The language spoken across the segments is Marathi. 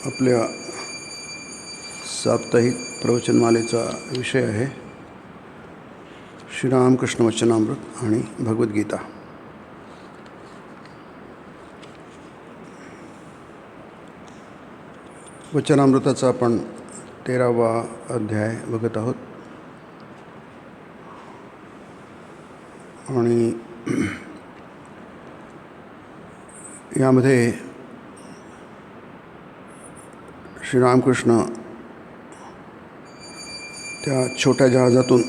आपल्या साप्ताहिक प्रवचनमालेचा विषय आहे श्रीरामकृष्ण वचनामृत आणि भगवद्गीता. वचनामृताचा आपण 13वा अध्याय बघत आहोत आणि यामध्ये श्रीरामकृष्ण त्या छोट्या जहाजातून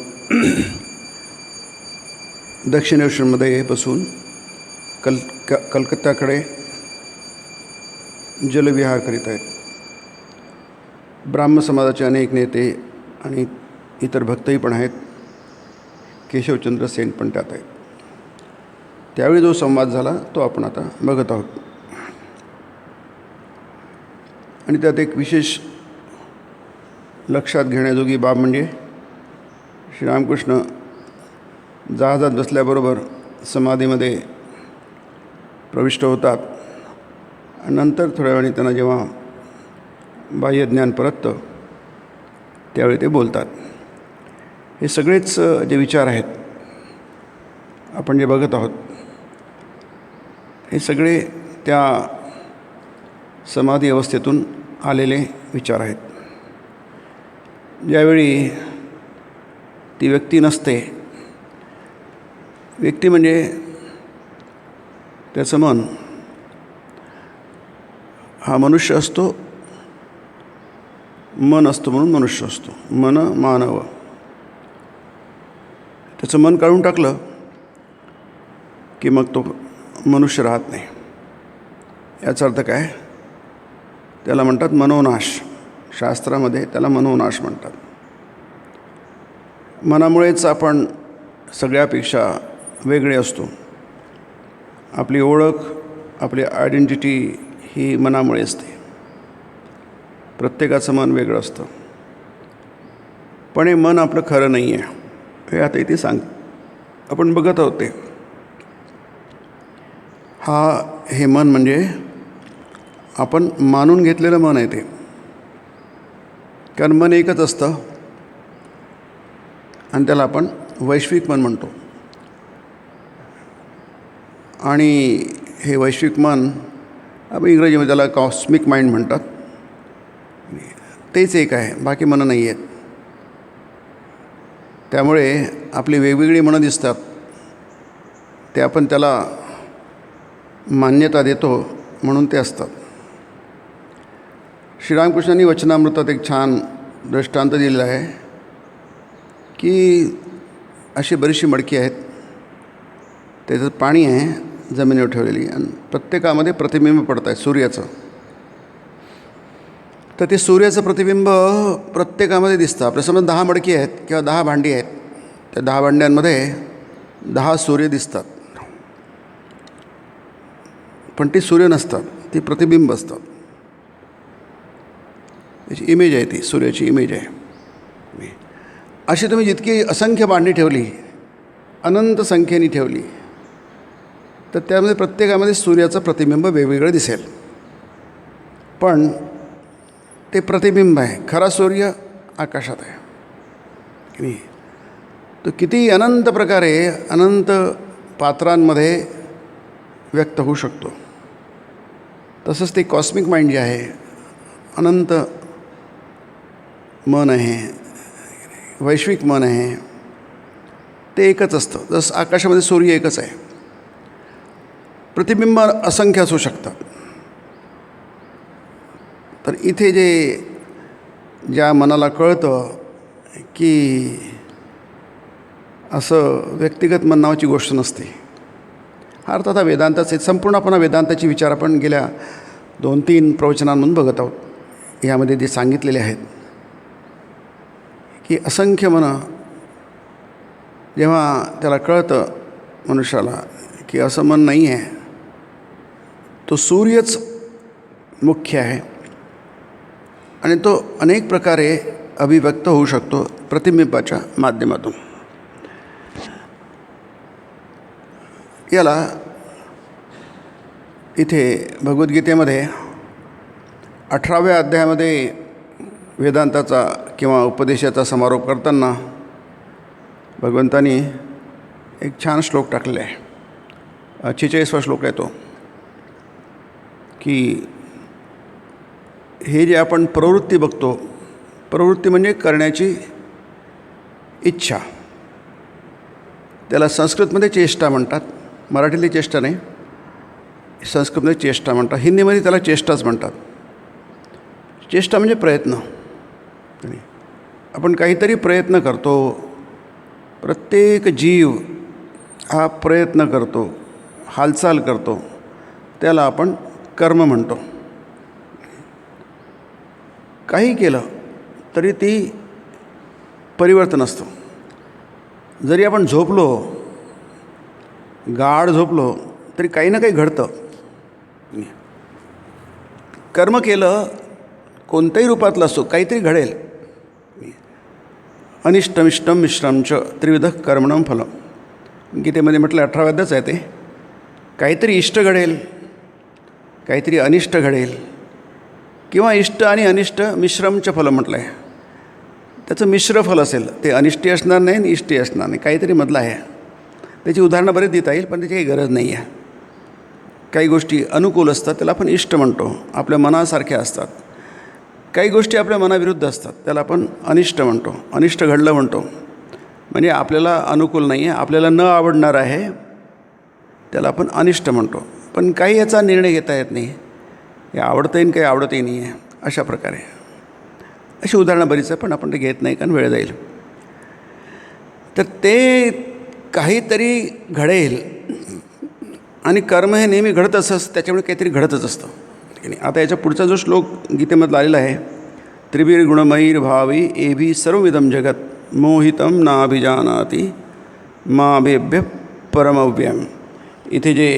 दक्षिण ओशनमध्ये बसून कलकत्त्याकडे जलविहार करीत आहेत. ब्राह्म समाजाचे अनेक नेते आणि इतर भक्तही पण आहेत. केशवचंद्र सेन पण त्यात आहेत. त्यावेळी जो संवाद झाला तो आपण आता बघत आहोत. आणि त्यात एक विशेष लक्षात घेण्याजोगी बाब म्हणजे श्रीरामकृष्ण जहाजात बसल्याबरोबर समाधीमध्ये प्रविष्ट होतात आणि नंतर थोड्या वेळाने त्यांना जेव्हा बाह्यज्ञान परततं त्यावेळी ते बोलतात. हे सगळेच जे विचार आहेत आपण जे बघत आहोत हे सगळे त्या समाधी अवस्थेतून आलेले विचार आहेत. ज्यावेळी ती व्यक्ती नसते, व्यक्ती म्हणजे त्याचं मन, हा मनुष्य असतो, मन असतो म्हणून मनुष्य असतो. मन मानव. त्याचं मन काढून टाकलं की मग तो मनुष्य राहत नाही. याचा अर्थ काय? त्याला म्हणतात मनोनाश. शास्त्रामध्ये त्याला मनोनाश म्हणतात. मनामुळेच आपण सगळ्यापेक्षा वेगळे असतो. आपली ओळख, आपली आयडेंटिटी ही मनामुळे असते. प्रत्येकाचं मन वेगळं असतं. पण हे मन आपलं खरं नाही आहे हे आता इथे आपण बघत आहोत. ते हे मन म्हणजे आपण मानून घेतलेलं मन आहे ते. कारण मन एकच असतं आणि त्याला आपण वैश्विक मन म्हणतो. आणि हे वैश्विक मन आपण इंग्रजीमध्ये त्याला कॉस्मिक माइंड म्हणतात. तेच एक आहे, बाकी मनं नाही आहेत. त्यामुळे आपली वेगवेगळी मनं दिसतात, ते आपण त्याला मान्यता देतो म्हणून ते असतात. श्रीरामकृष्णांनी वचनामृतात एक छान दृष्टांत दिलेला आहे की अशी बरीचशी मडकी आहेत, त्याच्यात पाणी आहे जमिनीवर ठेवलेली आणि प्रत्येकामध्ये प्रतिबिंब पडत आहे सूर्याचं. तर ते सूर्याचं प्रतिबिंब प्रत्येकामध्ये दिसतं. आपल्यासमोर 10 मडकी आहेत किंवा 10 भांडी आहेत. त्या 10 भांड्यांमध्ये 10 सूर्य दिसतात, पण ती सूर्य नसतात, ती प्रतिबिंब असतात. त्याची इमेज आहे, ती सूर्याची इमेज आहे. अशी तुम्ही जितकी असंख्य भांडी ठेवली, अनंत संख्येने ठेवली, तर त्यामध्ये प्रत्येकामध्ये सूर्याचं प्रतिबिंब वेगवेगळं दिसेल. पण ते प्रतिबिंब आहे. खरा सूर्य आकाशात आहे. तो किती अनंत प्रकारे अनंत पात्रांमध्ये व्यक्त होऊ शकतो. तसंच ते कॉस्मिक माइंड जे आहे, अनंत मन आहे, वैश्विक मन आहे, ते एकच असतं. जसं आकाशामध्ये सूर्य एकच आहे, प्रतिबिंब असंख्य असू शकतात. तर इथे ज्या मनाला कळतं की असं व्यक्तिगत मन नावाची गोष्ट नसते. अर्थात हा वेदांताचे संपूर्णपणे वेदांताचे विचार आपण गेल्या 2-3 प्रवचनांमधून बघत आहोत. यामध्ये जे सांगितलेले आहेत की असंख्य मनं, जेव्हा त्याला कळतं मनुष्याला की असं मन नाही आहे, तो सूर्यच मुख्य आहे आणि तो अनेक प्रकारे अभिव्यक्त होऊ शकतो प्रतिबिंबाच्या माध्यमातून. याला इथे भगवद्गीतेमध्ये 18व्या अध्यायामध्ये वेदांताचा किंवा उपदेशाचा समारोप करताना भगवंतांनी एक छान श्लोक टाकलेला आहे. 46वा श्लोक आहे तो, की हे जे आपण प्रवृत्ती बघतो, प्रवृत्ती म्हणजे करण्याची इच्छा, त्याला संस्कृतमध्ये चेष्टा म्हणतात, मराठीतली चेष्टा नाही, संस्कृतमध्ये चेष्टा म्हणतात, हिंदीमध्ये त्याला चेष्टाच म्हणतात. चेष्टा म्हणजे प्रयत्न. आपण काहीतरी प्रयत्न करतो, प्रत्येक जीव हा प्रयत्न करतो, हालचाल करतो, त्याला आपण कर्म म्हणतो. काही केलं तरी ती परिवर्तन असतं. जरी आपण झोपलो, गाढ झोपलो, तरी काही ना काही घडतं. कर्म केलं कोणत्याही रूपातलं असतो, काहीतरी घडेल. अनिष्टमिष्टम मिश्रमच त्रिविध कर्मणं फलम, गीतेमध्ये म्हटलं 18व्या अध्यायच आहे ते. काहीतरी इष्ट घडेल, काहीतरी अनिष्ट घडेल, किंवा इष्ट आणि अनिष्ट मिश्रमचं फलं म्हटलं आहे. त्याचं मिश्र फल असेल, ते अनिष्टी असणार नाही आणि इष्टी असणार नाही, काहीतरी मधलं आहे. त्याची उदाहरणं बरेच देता येईल, पण त्याची काही गरज नाही आहे. काही गोष्टी अनुकूल असतात, त्याला आपण इष्ट म्हणतो, आपल्या मनासारख्या असतात. काही गोष्टी आपल्या मनाविरुद्ध असतात, त्याला आपण अनिष्ट म्हणतो, अनिष्ट घडलं म्हणतो. म्हणजे आपल्याला अनुकूल नाही आहे, आपल्याला न आवडणार आहे, त्याला आपण अनिष्ट म्हणतो. पण काही याचा निर्णय घेता येत नाही, हे आवडतं येईन काही आवडतही नाही आहे, अशा प्रकारे. अशी उदाहरणं बरीच आहे, पण आपण ते घेत नाही कारण वेळ जाईल. तर ते काहीतरी घडेल, आणि कर्म हे नेहमी घडत असतं, त्याच्यामुळे काहीतरी घडतच असतं. आता याच्या पुढचा जो श्लोक गीतेमधला आलेला आहे, त्रिभिर्गुणमयीर भावी एभी सर्वविधम जगत मोहितम नाभिजानाति माभेभ्य परमव्यम. इथे जे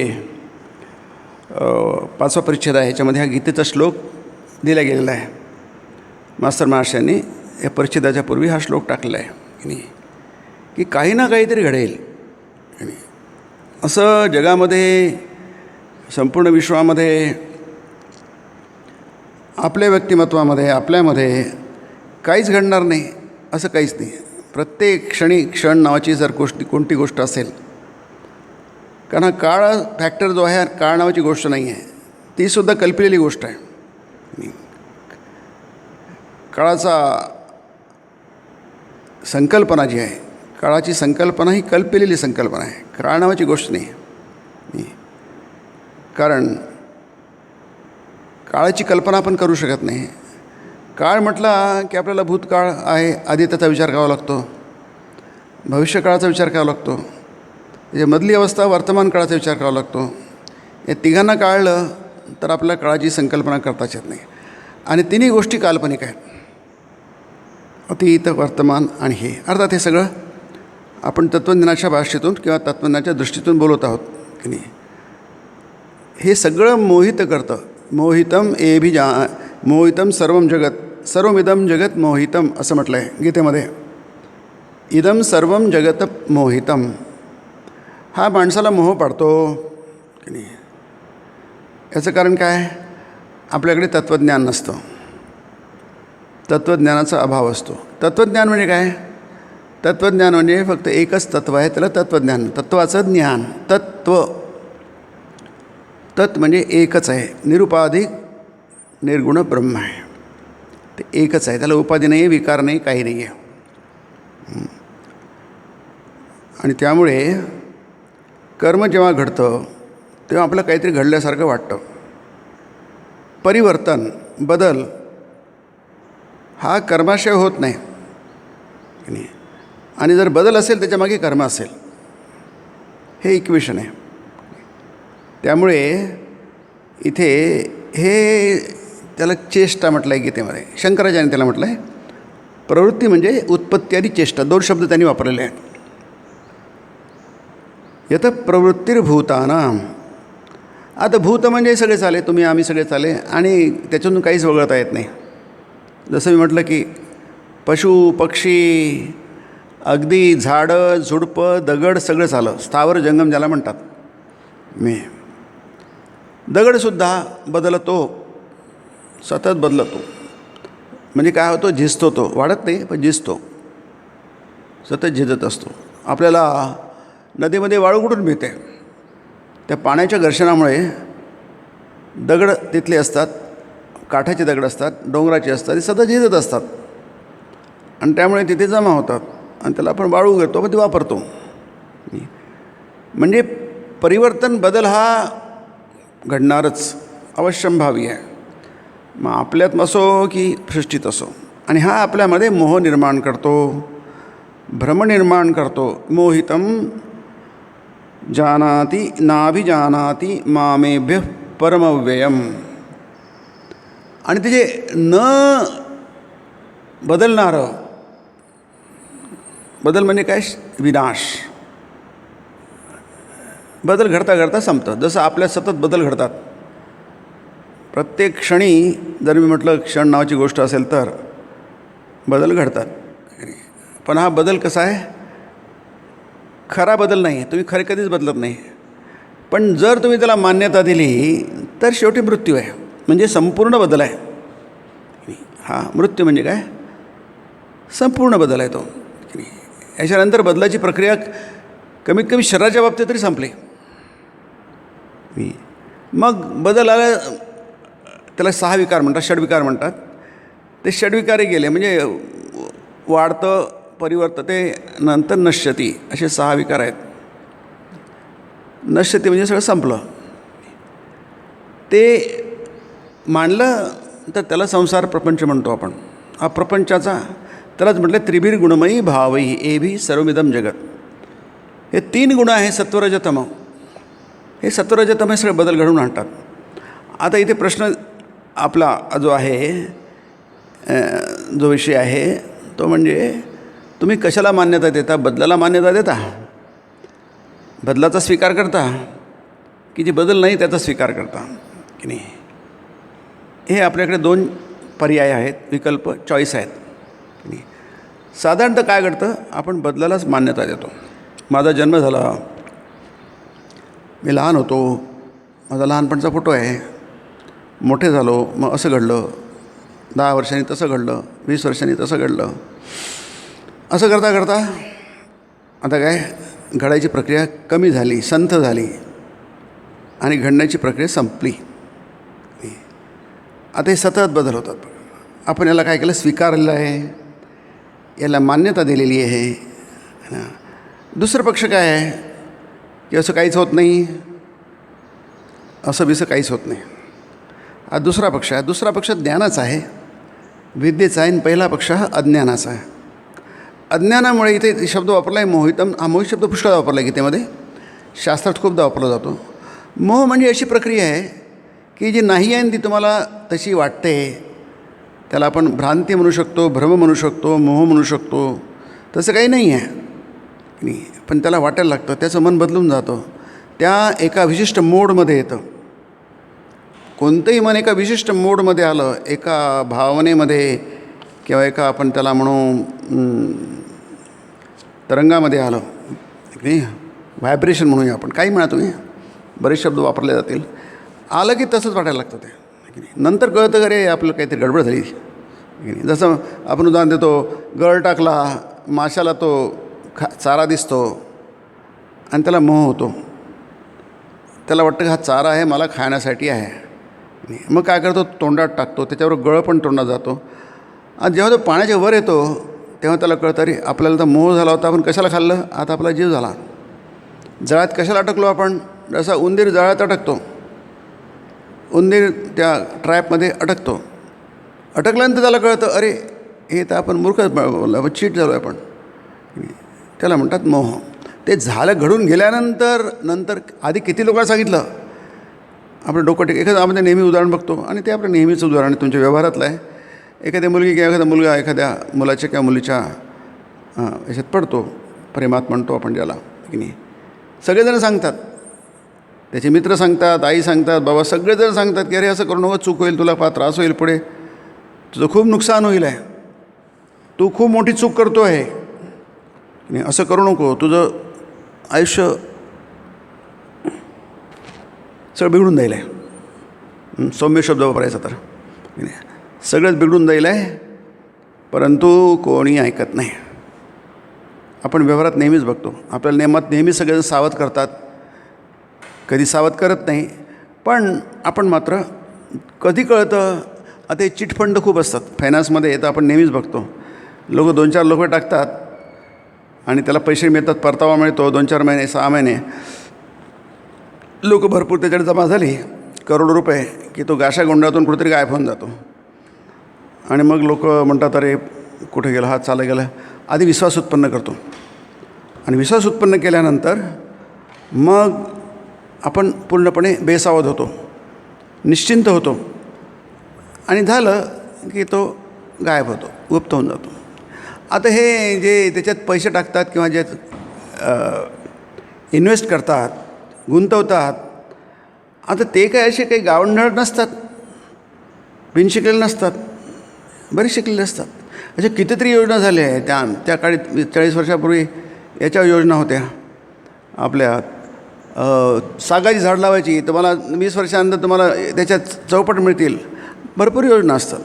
5वा परिच्छेद आहे, ह्याच्यामध्ये हा गीतेचा श्लोक दिला गेलेला आहे. मास्तर महाशयांनी या परिच्छेदाच्या पूर्वी हा श्लोक टाकलेला आहे, की काही ना काहीतरी घडेल. असं जगामध्ये, संपूर्ण विश्वामध्ये, आपल्या व्यक्तिमत्वामध्ये, आपल्यामध्ये काहीच घडणार नाही असं काहीच नाही. प्रत्येक क्षणी क्षण नावाची जर कोणती गोष्ट असेल, कारण हा काळ फॅक्टर जो आहे, काळ नावाची गोष्ट नाही आहे, तीसुद्धा कल्पलेली गोष्ट आहे. काळाचा संकल्पना जी आहे, काळाची संकल्पना ही कल्पलेली संकल्पना आहे, काळ नावाची गोष्ट नाही. कारण काळाची कल्पना आपण करू शकत नाही. काळ म्हटला की आपल्याला भूतकाळ आहे, आधी त्याचा विचार करावा लागतो, भविष्यकाळाचा विचार करावा लागतो, त्याच्या मधली अवस्था वर्तमान काळाचा विचार करावा लागतो. या तिघांना काढलं तर आपल्याला काळाची संकल्पना करताच येत नाही. आणि तिन्ही गोष्टी काल्पनिक आहेत, अतीत, वर्तमान आणि हे. अर्थात हे सगळं आपण तत्त्वज्ञानाच्या भाषेतून किंवा तत्त्वज्ञानाच्या दृष्टीतून बोलत आहोत की नाही. हे सगळं मोहित करतं. मोहितम मोहितम सर्वम जगत, सर्वमिदम जगत मोहितम असं म्हटलं आहे गीतेमध्ये. इदम सर्वम जगत मोहितम. हा माणसाला मोह पाडतो की नाही. याचं कारण काय? आपल्याकडे तत्त्वज्ञान नसतं, तत्त्वज्ञानाचा अभाव असतो. तत्त्वज्ञान म्हणजे काय? तत्त्वज्ञान म्हणजे फक्त एकच तत्त्व आहे, त्याला तत्त्वज्ञान, तत्त्वाचं ज्ञान. तत् म्हणजे एकच आहे, निरुपाधिक निर्गुण ब्रह्म आहे, ते एकच आहे, त्याला उपाधी नाही, विकार नाही, काही नाही आहे. आणि त्यामुळे कर्म जेव्हा घडतं तेव्हा आपलं काहीतरी घडल्यासारखं वाटतं. परिवर्तन, बदल हा कर्माशिवाय होत नाही. आणि जर बदल असेल त्याच्यामागे कर्म असेल, हे इक्वेशन आहे. त्यामुळे इथे हे त्याला चेष्टा म्हटलं आहे गीतेमध्ये. शंकराचार्याने त्याला म्हटलं आहे. प्रवृत्ती म्हणजे उत्पत्ती आणि चेष्टा, दोन शब्द त्यांनी वापरलेले आहेत. यत प्रवृत्तीर्भूतानां. आता भूत म्हणजे सगळे चाले, तुम्ही आम्ही सगळे चाले, आणि त्याच्यातून काहीच वगळता येत नाही. जसं मी म्हटलं की पशु पक्षी, अगदी झाडं झुडपं दगड सगळं झालं, स्थावर जंगम ज्याला म्हणतात. दगडसुद्धा बदलतो, सतत बदलतो. म्हणजे काय होतो, झिजतो, तो वाढत नाही पण झिजतो, सतत झिजत असतो. आपल्याला नदीमध्ये वाळू कुठून मिळते? त्या पाण्याच्या घर्षणामुळे दगड तिथले असतात, काठाचे दगड असतात, डोंगराचे असतात, ते सतत झिजत असतात आणि त्यामुळे तिथे जमा होतात आणि त्याला आपण वाळू घेतो, पण ते वापरतो. म्हणजे परिवर्तन, बदल हा घडणारच, अवश्यंभावी आहे. मग आपल्यात असो की सृष्टीत असो. आणि हा आपल्यामध्ये मोह निर्माण करतो, भ्रम निर्माण करतो. मोहितं जानाति नाभिजानाति मामेभ्यः परमव्ययम्. आणि ते जे न बदलणारं, बदल म्हणजे काय? विनाश. बदल घडता घडता संपतं. जसं आपल्या सतत बदल घडतात प्रत्येक क्षणी. जर मी म्हटलं क्षण नावाची गोष्ट असेल तर बदल घडतात. पण हा बदल कसा आहे? खरा बदल नाही. तुम्ही खरे कधीच बदलत नाही. पण जर तुम्ही त्याला मान्यता दिली तर शेवटी मृत्यू आहे, म्हणजे संपूर्ण बदल आहे. हा मृत्यू म्हणजे काय? संपूर्ण बदल आहे तो. याच्यानंतर बदलाची प्रक्रिया कमीत कमी शरीराच्या बाबतीत तरी संपली. मग बदल आला, त्याला 6 विकार म्हणतात, षड्विकार म्हणतात. ते षड्विकारही गेले, म्हणजे वाढतं, परिवर्तते, नंतर नश्यती, असे 6 विकार आहेत. नश्यती म्हणजे सगळं संपलं. ते मांडलं तर त्याला संसार प्रपंच म्हणतो आपण. हा प्रपंचाचा, त्यालाच म्हटलं त्रिभिर गुणमयी भावही एभी सर्वमिदम जगत. हे 3 गुण आहे सत्वरजतम. हे सत्वरजतम हे सगळे बदल घडवून आणतात. आता इथे प्रश्न आपला जो आहे, जो विषय आहे तो म्हणजे तुम्ही कशाला मान्यता देता? बदलाला मान्यता देता, बदलाचा स्वीकार करता, की जे बदल नाही त्याचा स्वीकार करता की नाही? हे आपल्याकडे 2 पर्याय आहेत, विकल्प, चॉईस आहेत की नाही? साधारणतः काय घडतं? आपण बदलालाच मान्यता देतो. माझा जन्म झाला, मी लहान होतो, माझा लहानपणचा फोटो आहे, मोठे झालो मग असं घडलं, 10 वर्षांनी तसं घडलं, 20 वर्षांनी तसं घडलं. असं करता करता आता काय, घडायची प्रक्रिया कमी झाली, संथ झाली आणि घडण्याची प्रक्रिया संपली. आता हे सतत बदल होतात. आपण याला काय केलं? स्वीकारलेलं आहे, याला मान्यता दिलेली आहे. दुसरं पक्ष काय आहे की असं काहीच होत नाही, असं बिसं काहीच होत नाही. हा दुसरा पक्ष आहे. दुसरा पक्ष ज्ञानाचा आहे, विद्येचा आहे. आणि पहिला पक्ष हा अज्ञानाचा आहे. अज्ञानामुळे इथे शब्द वापरला आहे मोहितम. हा मोहित शब्द पुष्कळ वापरला आहे गीतेमध्ये, शास्त्रात खूपदा वापरला जातो. मोह म्हणजे अशी प्रक्रिया आहे की जी नाही आहे ती तुम्हाला तशी वाटते. त्याला आपण भ्रांती म्हणू शकतो, भ्रम म्हणू शकतो, मोह म्हणू शकतो. तसं काही नाही आहे नाही, पण त्याला वाटायला लागतं, त्याचं मन बदलून जातं, त्या एका विशिष्ट मोडमध्ये येतं. कोणतंही मन एका विशिष्ट मोडमध्ये आलं, एका भावनेमध्ये किंवा एका आपण त्याला म्हणू तरंगामध्ये आलं नाही, व्हायब्रेशन म्हणूया आपण, काही म्हणा तुम्ही, बरेच शब्द वापरले जातील. आलं की तसंच वाटायला लागतं ते की नाही. नंतर कळतं अरे आपलं काहीतरी गडबड झाली की नाही. जसं आपण उदाहरण देतो, गळ टाकला, माशाला तो चारा दिसतो आणि त्याला मोह होतो. त्याला वाटतं की हा चारा आहे, मला खाण्यासाठी आहे. मग काय करतो? तोंडात टाकतो, त्याच्यावर गळ पण तोंडात जातो. आणि जेव्हा तो पाण्याच्या वर येतो तेव्हा त्याला कळतं अरे आपल्याला तर मोह झाला होता, आपण कशाला खाल्लं, आता आपला जीव झाला. जळात कशाला अटकलो आपण? जसा उंदीर जळात अटकतो, उंदीर त्या ट्रॅपमध्ये अटकतो. अटकल्यानंतर त्याला कळतं अरे हे तर आपण मूर्ख चीट झालो आहे आपण. त्याला म्हणतात मोह. ते झालं, घडून गेल्यानंतर आधी किती लोकांना सांगितलं, आपलं डोकं एखादं आपण नेहमी उदाहरण बघतो आणि ते आपलं नेहमीचं उदाहरण तुमच्या व्यवहारातलं आहे. एखाद्या मुलगी किंवा एखादा मुलगा एखाद्या मुलाच्या किंवा मुलीच्या याच्यात पडतो, प्रेमात म्हणतो आपण ज्याला की नाही. सगळेजण सांगतात, त्याचे मित्र सांगतात, आई सांगतात, बाबा सगळेजण सांगतात की अरे असं करू नको, चूक होईल, तुला फार त्रास होईल, पुढे तुझं खूप नुकसान होईल आहे, तू खूप मोठी चूक करतो आहे, नाही असं करू नको, तुझं आयुष्य सगळं बिघडून जाईल आहे. सौम्य शब्द वापरायचा तर सगळंच बिघडून जाईल आहे, परंतु कोणी ऐकत नाही. आपण व्यवहारात नेहमीच बघतो, आपल्याला नेमात नेहमी सगळेजण सावध करतात, कधी सावध करत नाही. पण आपण मात्र कधी कळतं, आता हे चिटफंड खूप असतात फायनान्समध्ये, तर आपण नेहमीच बघतो लोक 2-4 लोक टाकतात आणि त्याला पैसे मिळतात, परतावा मिळतो 2-4 महिने 6 महिने. लोक भरपूर त्याच्याकडे जमा झाली करोडो रुपये की तो गाशा गोंडातून कुठेतरी गायब होऊन जातो. आणि मग लोक म्हणतात अरे कुठे गेला, हा चालला गेला. आधी विश्वास उत्पन्न करतो आणि विश्वास उत्पन्न केल्यानंतर मग आपण पूर्णपणे बेसावध होतो, निश्चिंत होतो आणि झालं की तो गायब होतो, गुप्त होऊन जातो. आता हे जे त्याच्यात पैसे टाकतात किंवा जे इन्व्हेस्ट करतात, गुंतवतात, आता ते काय असे काही गावंढळ नसतात, बिन शिकलेले नसतात, बरेच शिकलेले असतात. अशा कितीतरी योजना झाल्या आहे. त्या काळी 40 वर्षापूर्वी याच्या योजना होत्या आपल्या, सागाची झाड लावायची, तुम्हाला 20 वर्षानंतर तुम्हाला त्याच्यात चौपट मिळतील. भरपूर योजना असतात.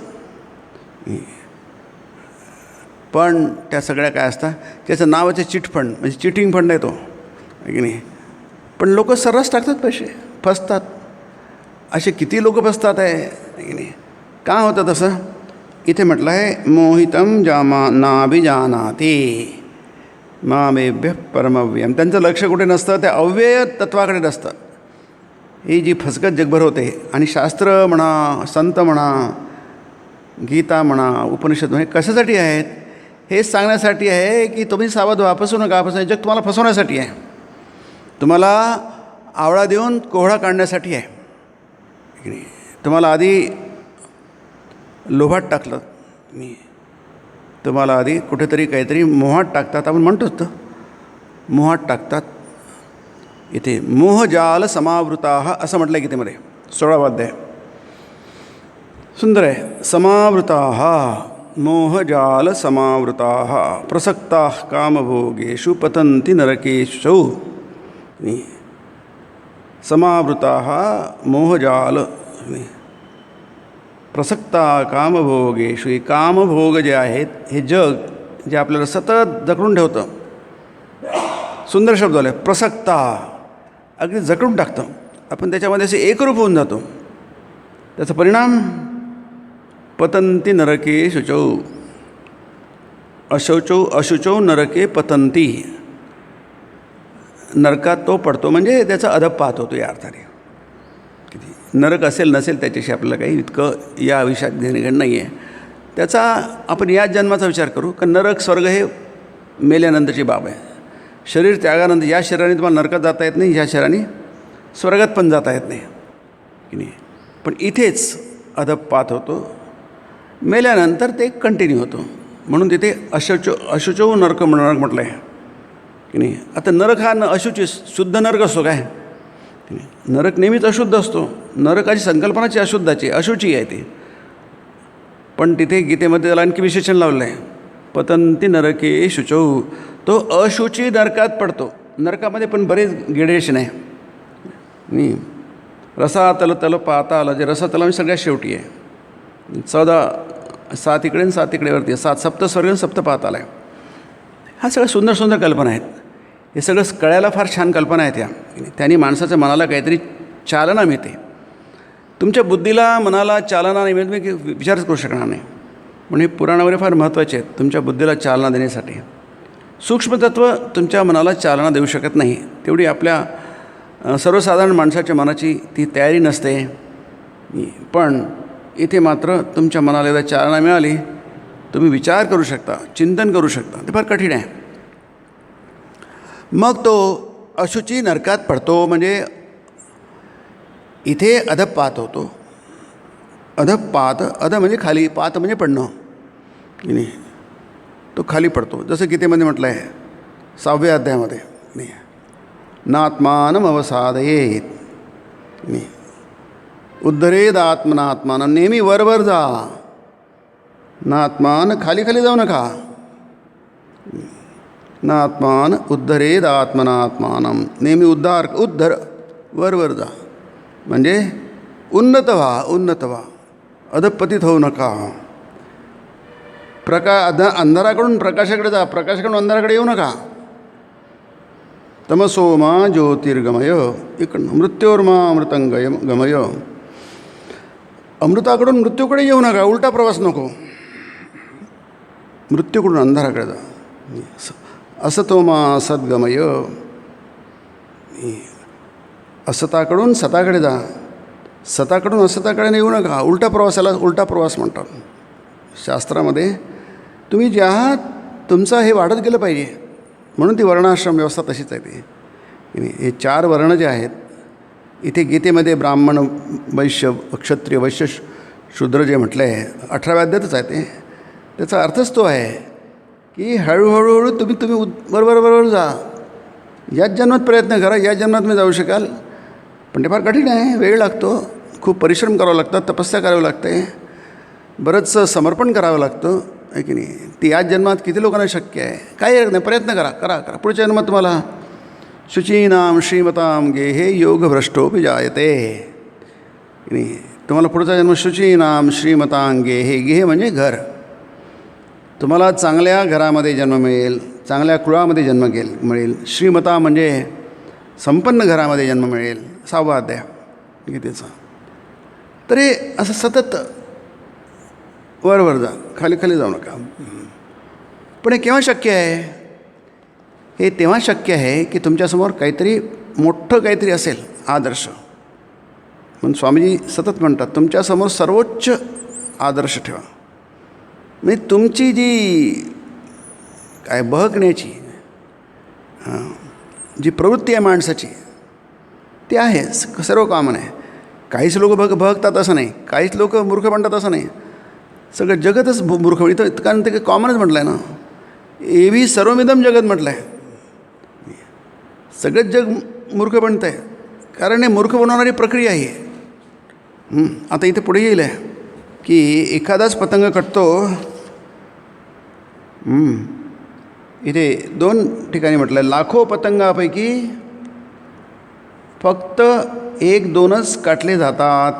पण त्या सगळ्या काय असतात, त्याचं नावाचं चिटफंड म्हणजे चिटिंग फंड आहे तो, आहे की नाही. पण लोक सर्रास टाकतात पैसे, फसतात. असे किती लोक फसतात आहे की नाही. का होतं तसं? इथे म्हटलं आहे मोहितम जामा नाभिजानाति मामेभ्य परमव्यम. त्यांचं लक्ष कुठे नसतं, त्या अव्यय तत्वाकडे नसतं. ही जी फसगत जगभर होते. आणि शास्त्र म्हणा, संत म्हणा, गीता म्हणा, उपनिषद म्हणा, कशासाठी आहेत? हेच सांगण्यासाठी आहे की तुम्ही सावध व्हा, फसू नका. जग तुम्हाला फसवण्यासाठी आहे, तुम्हाला आवळा देऊन कोहळा काढण्यासाठी आहे. तुम्हाला आधी लोभात टाकलं, तुम्हाला आधी कुठेतरी काहीतरी मोहात टाकतात. आपण म्हणतोच तर मोहात टाकतात. इथे मोहजाल समावृता असं म्हटलं आहे गीतेमध्ये 16वा अध्याय. सुंदर आहे. समावृता मोहजाल समावृता प्रसक्ता कामभोगेषु पतन्ति नरकेषु. समावृता मोहजाल प्रसक्ता कामभोगेषु. हे कामभोग जे आहेत, हे जग जे आपल्याला सतत जखडून ठेवतं. सुंदर शब्द आला, प्रसक्ता, अगदी जखडून टाकतं. आपण त्याच्यामध्ये असे एकरूप होऊन जातो. त्याचा परिणाम पतंती नरके शुचौ. अशुचौ नरके पतंती. नरकात तो पडतो, म्हणजे त्याचा अधपात होतो. या अर्थाने नरक असेल नसेल त्याच्याशी आपल्याला काही इतकं या आयुष्यात घेणं नाही आहे. त्याचा आपण याच जन्माचा विचार करू का नरक स्वर्ग हे मेल्यानंतरची बाब आहे. शरीर त्यागानंतर या शरीराने तुम्हाला नरकात जाता येत नाही, ह्या शरीराने स्वर्गात पण जाता येत नाही की नाही. पण इथेच अधपात होतो, मेल्यानंतर ते कंटिन्यू होतो. म्हणून तिथे अशुचो नरक म्हटलं आहे की नाही. आता नरक हा अशुची, शुद्ध नरक असतो काय? नरक नेहमीच अशुद्ध असतो. नरकाची संकल्पनाची अशुद्धाची, अशुची आहे ती. पण तिथे गीतेमध्ये त्याला आणखी विशेषण लावलं आहे, पतंती नरके शुचौ. तो अशुची नरकात पडतो. नरकामध्ये पण बरेच ग्रेडेशन आहे. नाही, रसातल तल पाताल, जे रसातल म्हणजे सगळ्यात शेवटी आहे. 7 इकडे आणि 7 इकडे वरती आहे. 7 सप्तस्वर्ग आणि 7 पाताल आहे. हा सगळ्या सुंदर सुंदर कल्पना आहेत. हे सगळं कळायला फार छान कल्पना आहेत या. त्यांनी माणसाच्या मनाला काहीतरी चालना मिळते. तुमच्या बुद्धीला, मनाला चालना नाही मिळत, मी विचारच करू शकणार नाही. म्हणून हे पुराणावरे फार महत्त्वाचे आहेत तुमच्या बुद्धीला चालना देण्यासाठी. सूक्ष्मतत्व तुमच्या मनाला चालना देऊ शकत नाही, तेवढी आपल्या सर्वसाधारण माणसाच्या मनाची ती तयारी नसते. पण इथे मात्र तुमच्या मनाला एकदा चालना मिळाली, तुम्ही विचार करू शकता, चिंतन करू शकता. ते फार कठीण आहे. मग तो अशुची नरकात पडतो, म्हणजे इथे अधपात होतो. अधपात, अध म्हणजे खाली, पात म्हणजे पडणं की नाही. तो खाली पडतो. जसं गीतेमध्ये म्हटलं आहे 6व्या अध्यायामध्ये, नाही, नात्मानम अवसादयेत, नाही, उद्धरेद आत्मनात्मानं. नेहमी वरवर जा, नात्मान खाली खाली जाऊ नका. नात्मान उद्धरेद आत्मनात्मानं. नेहमी उद्धर, वरवर जा, म्हणजे उन्नत व्हा, उन्नत व्हा. अधपतित होऊ नका. अंधाराकडून प्रकाशाकडे जा, प्रकाशाकडून अंधाराकडे येऊ नका. तमसोमा ज्योतिर्गमय इकडं मृत्योर्मा अमृतंगय गमय. अमृताकडून मृत्यूकडे येऊ नका, उलटा प्रवास नको. मृत्यूकडून अंधाराकडे जा. असतोमा सद्गमय. असताकडून सताकडे जा, सताकडून असताकडे येऊ नका. उलटा प्रवासाला उलटा प्रवास म्हणतात शास्त्रामध्ये. तुम्ही जे आहात तुमचं हे वाढत गेलं पाहिजे, म्हणून ती वर्णाश्रम व्यवस्था तशीच आहे. ती हे 4 वर्ण जे आहेत इथे गीतेमध्ये ब्राह्मण वैश्य क्षत्रिय वैश्य शूद्र जे म्हटलं आहे 18व्या अध्यायातच आहे ते. त्याचा अर्थच तो आहे की हळूहळू तुम्ही बरोबर जा. याच जन्मात प्रयत्न करा, या जन्मात तुम्ही जाऊ शकाल. पण ते फार कठीण आहे, वेळ लागतो, खूप परिश्रम करावं लागतात, तपस्या करावी लागते, बरंचसं समर्पण करावं लागतं, आहे की नाही. ती याच जन्मात किती लोकांना शक्य आहे. काही हरकत नाही, प्रयत्न करा. पुढच्या जन्मात तुम्हाला शुचीनाम श्रीमताम गेहे योगभ्रष्टोपि जायते. नाही, तुम्हाला पुढचा जन्म शुचीनाम श्रीमतां गेहे. गेहे म्हणजे घर. तुम्हाला चांगल्या घरामध्ये जन्म मिळेल, चांगल्या कुळामध्ये जन्म मिळेल. श्रीमता म्हणजे संपन्न घरामध्ये जन्म मिळेल. 6वा अध्याय गीतेचा. तर हे असं सतत वर जा, खाली जाऊ नका. पण हे केव्हा शक्य आहे? हे तेव्हा शक्य आहे की तुमच्यासमोर काहीतरी मोठं काहीतरी असेल आदर्श. म्हणून स्वामीजी सतत म्हणतात तुमच्यासमोर सर्वोच्च आदर्श ठेवा. म्हणजे तुमची जी काय बहकण्याची जी प्रवृत्ती आहे माणसाची ती आहे सर्व कॉमन आहे. काहीच लोक बहकतात असं नाही, काहीच लोक मूर्ख म्हणतात असं नाही. सगळं जगतच मूर्ख. इथं कारण ते कॉमनच म्हटलं आहे ना. एवी सर्वमिदम जगत म्हटलं आहे. सगळंच जग मूर्ख बनतं आहे, कारण हे मूर्ख बनवणारी प्रक्रिया आहे. आता इथे पुढे येईल आहे की एखादाच पतंग कटतो. इथे 2 ठिकाणी म्हटलं आहे, लाखो पतंगापैकी फक्त 1-2च काटले जातात.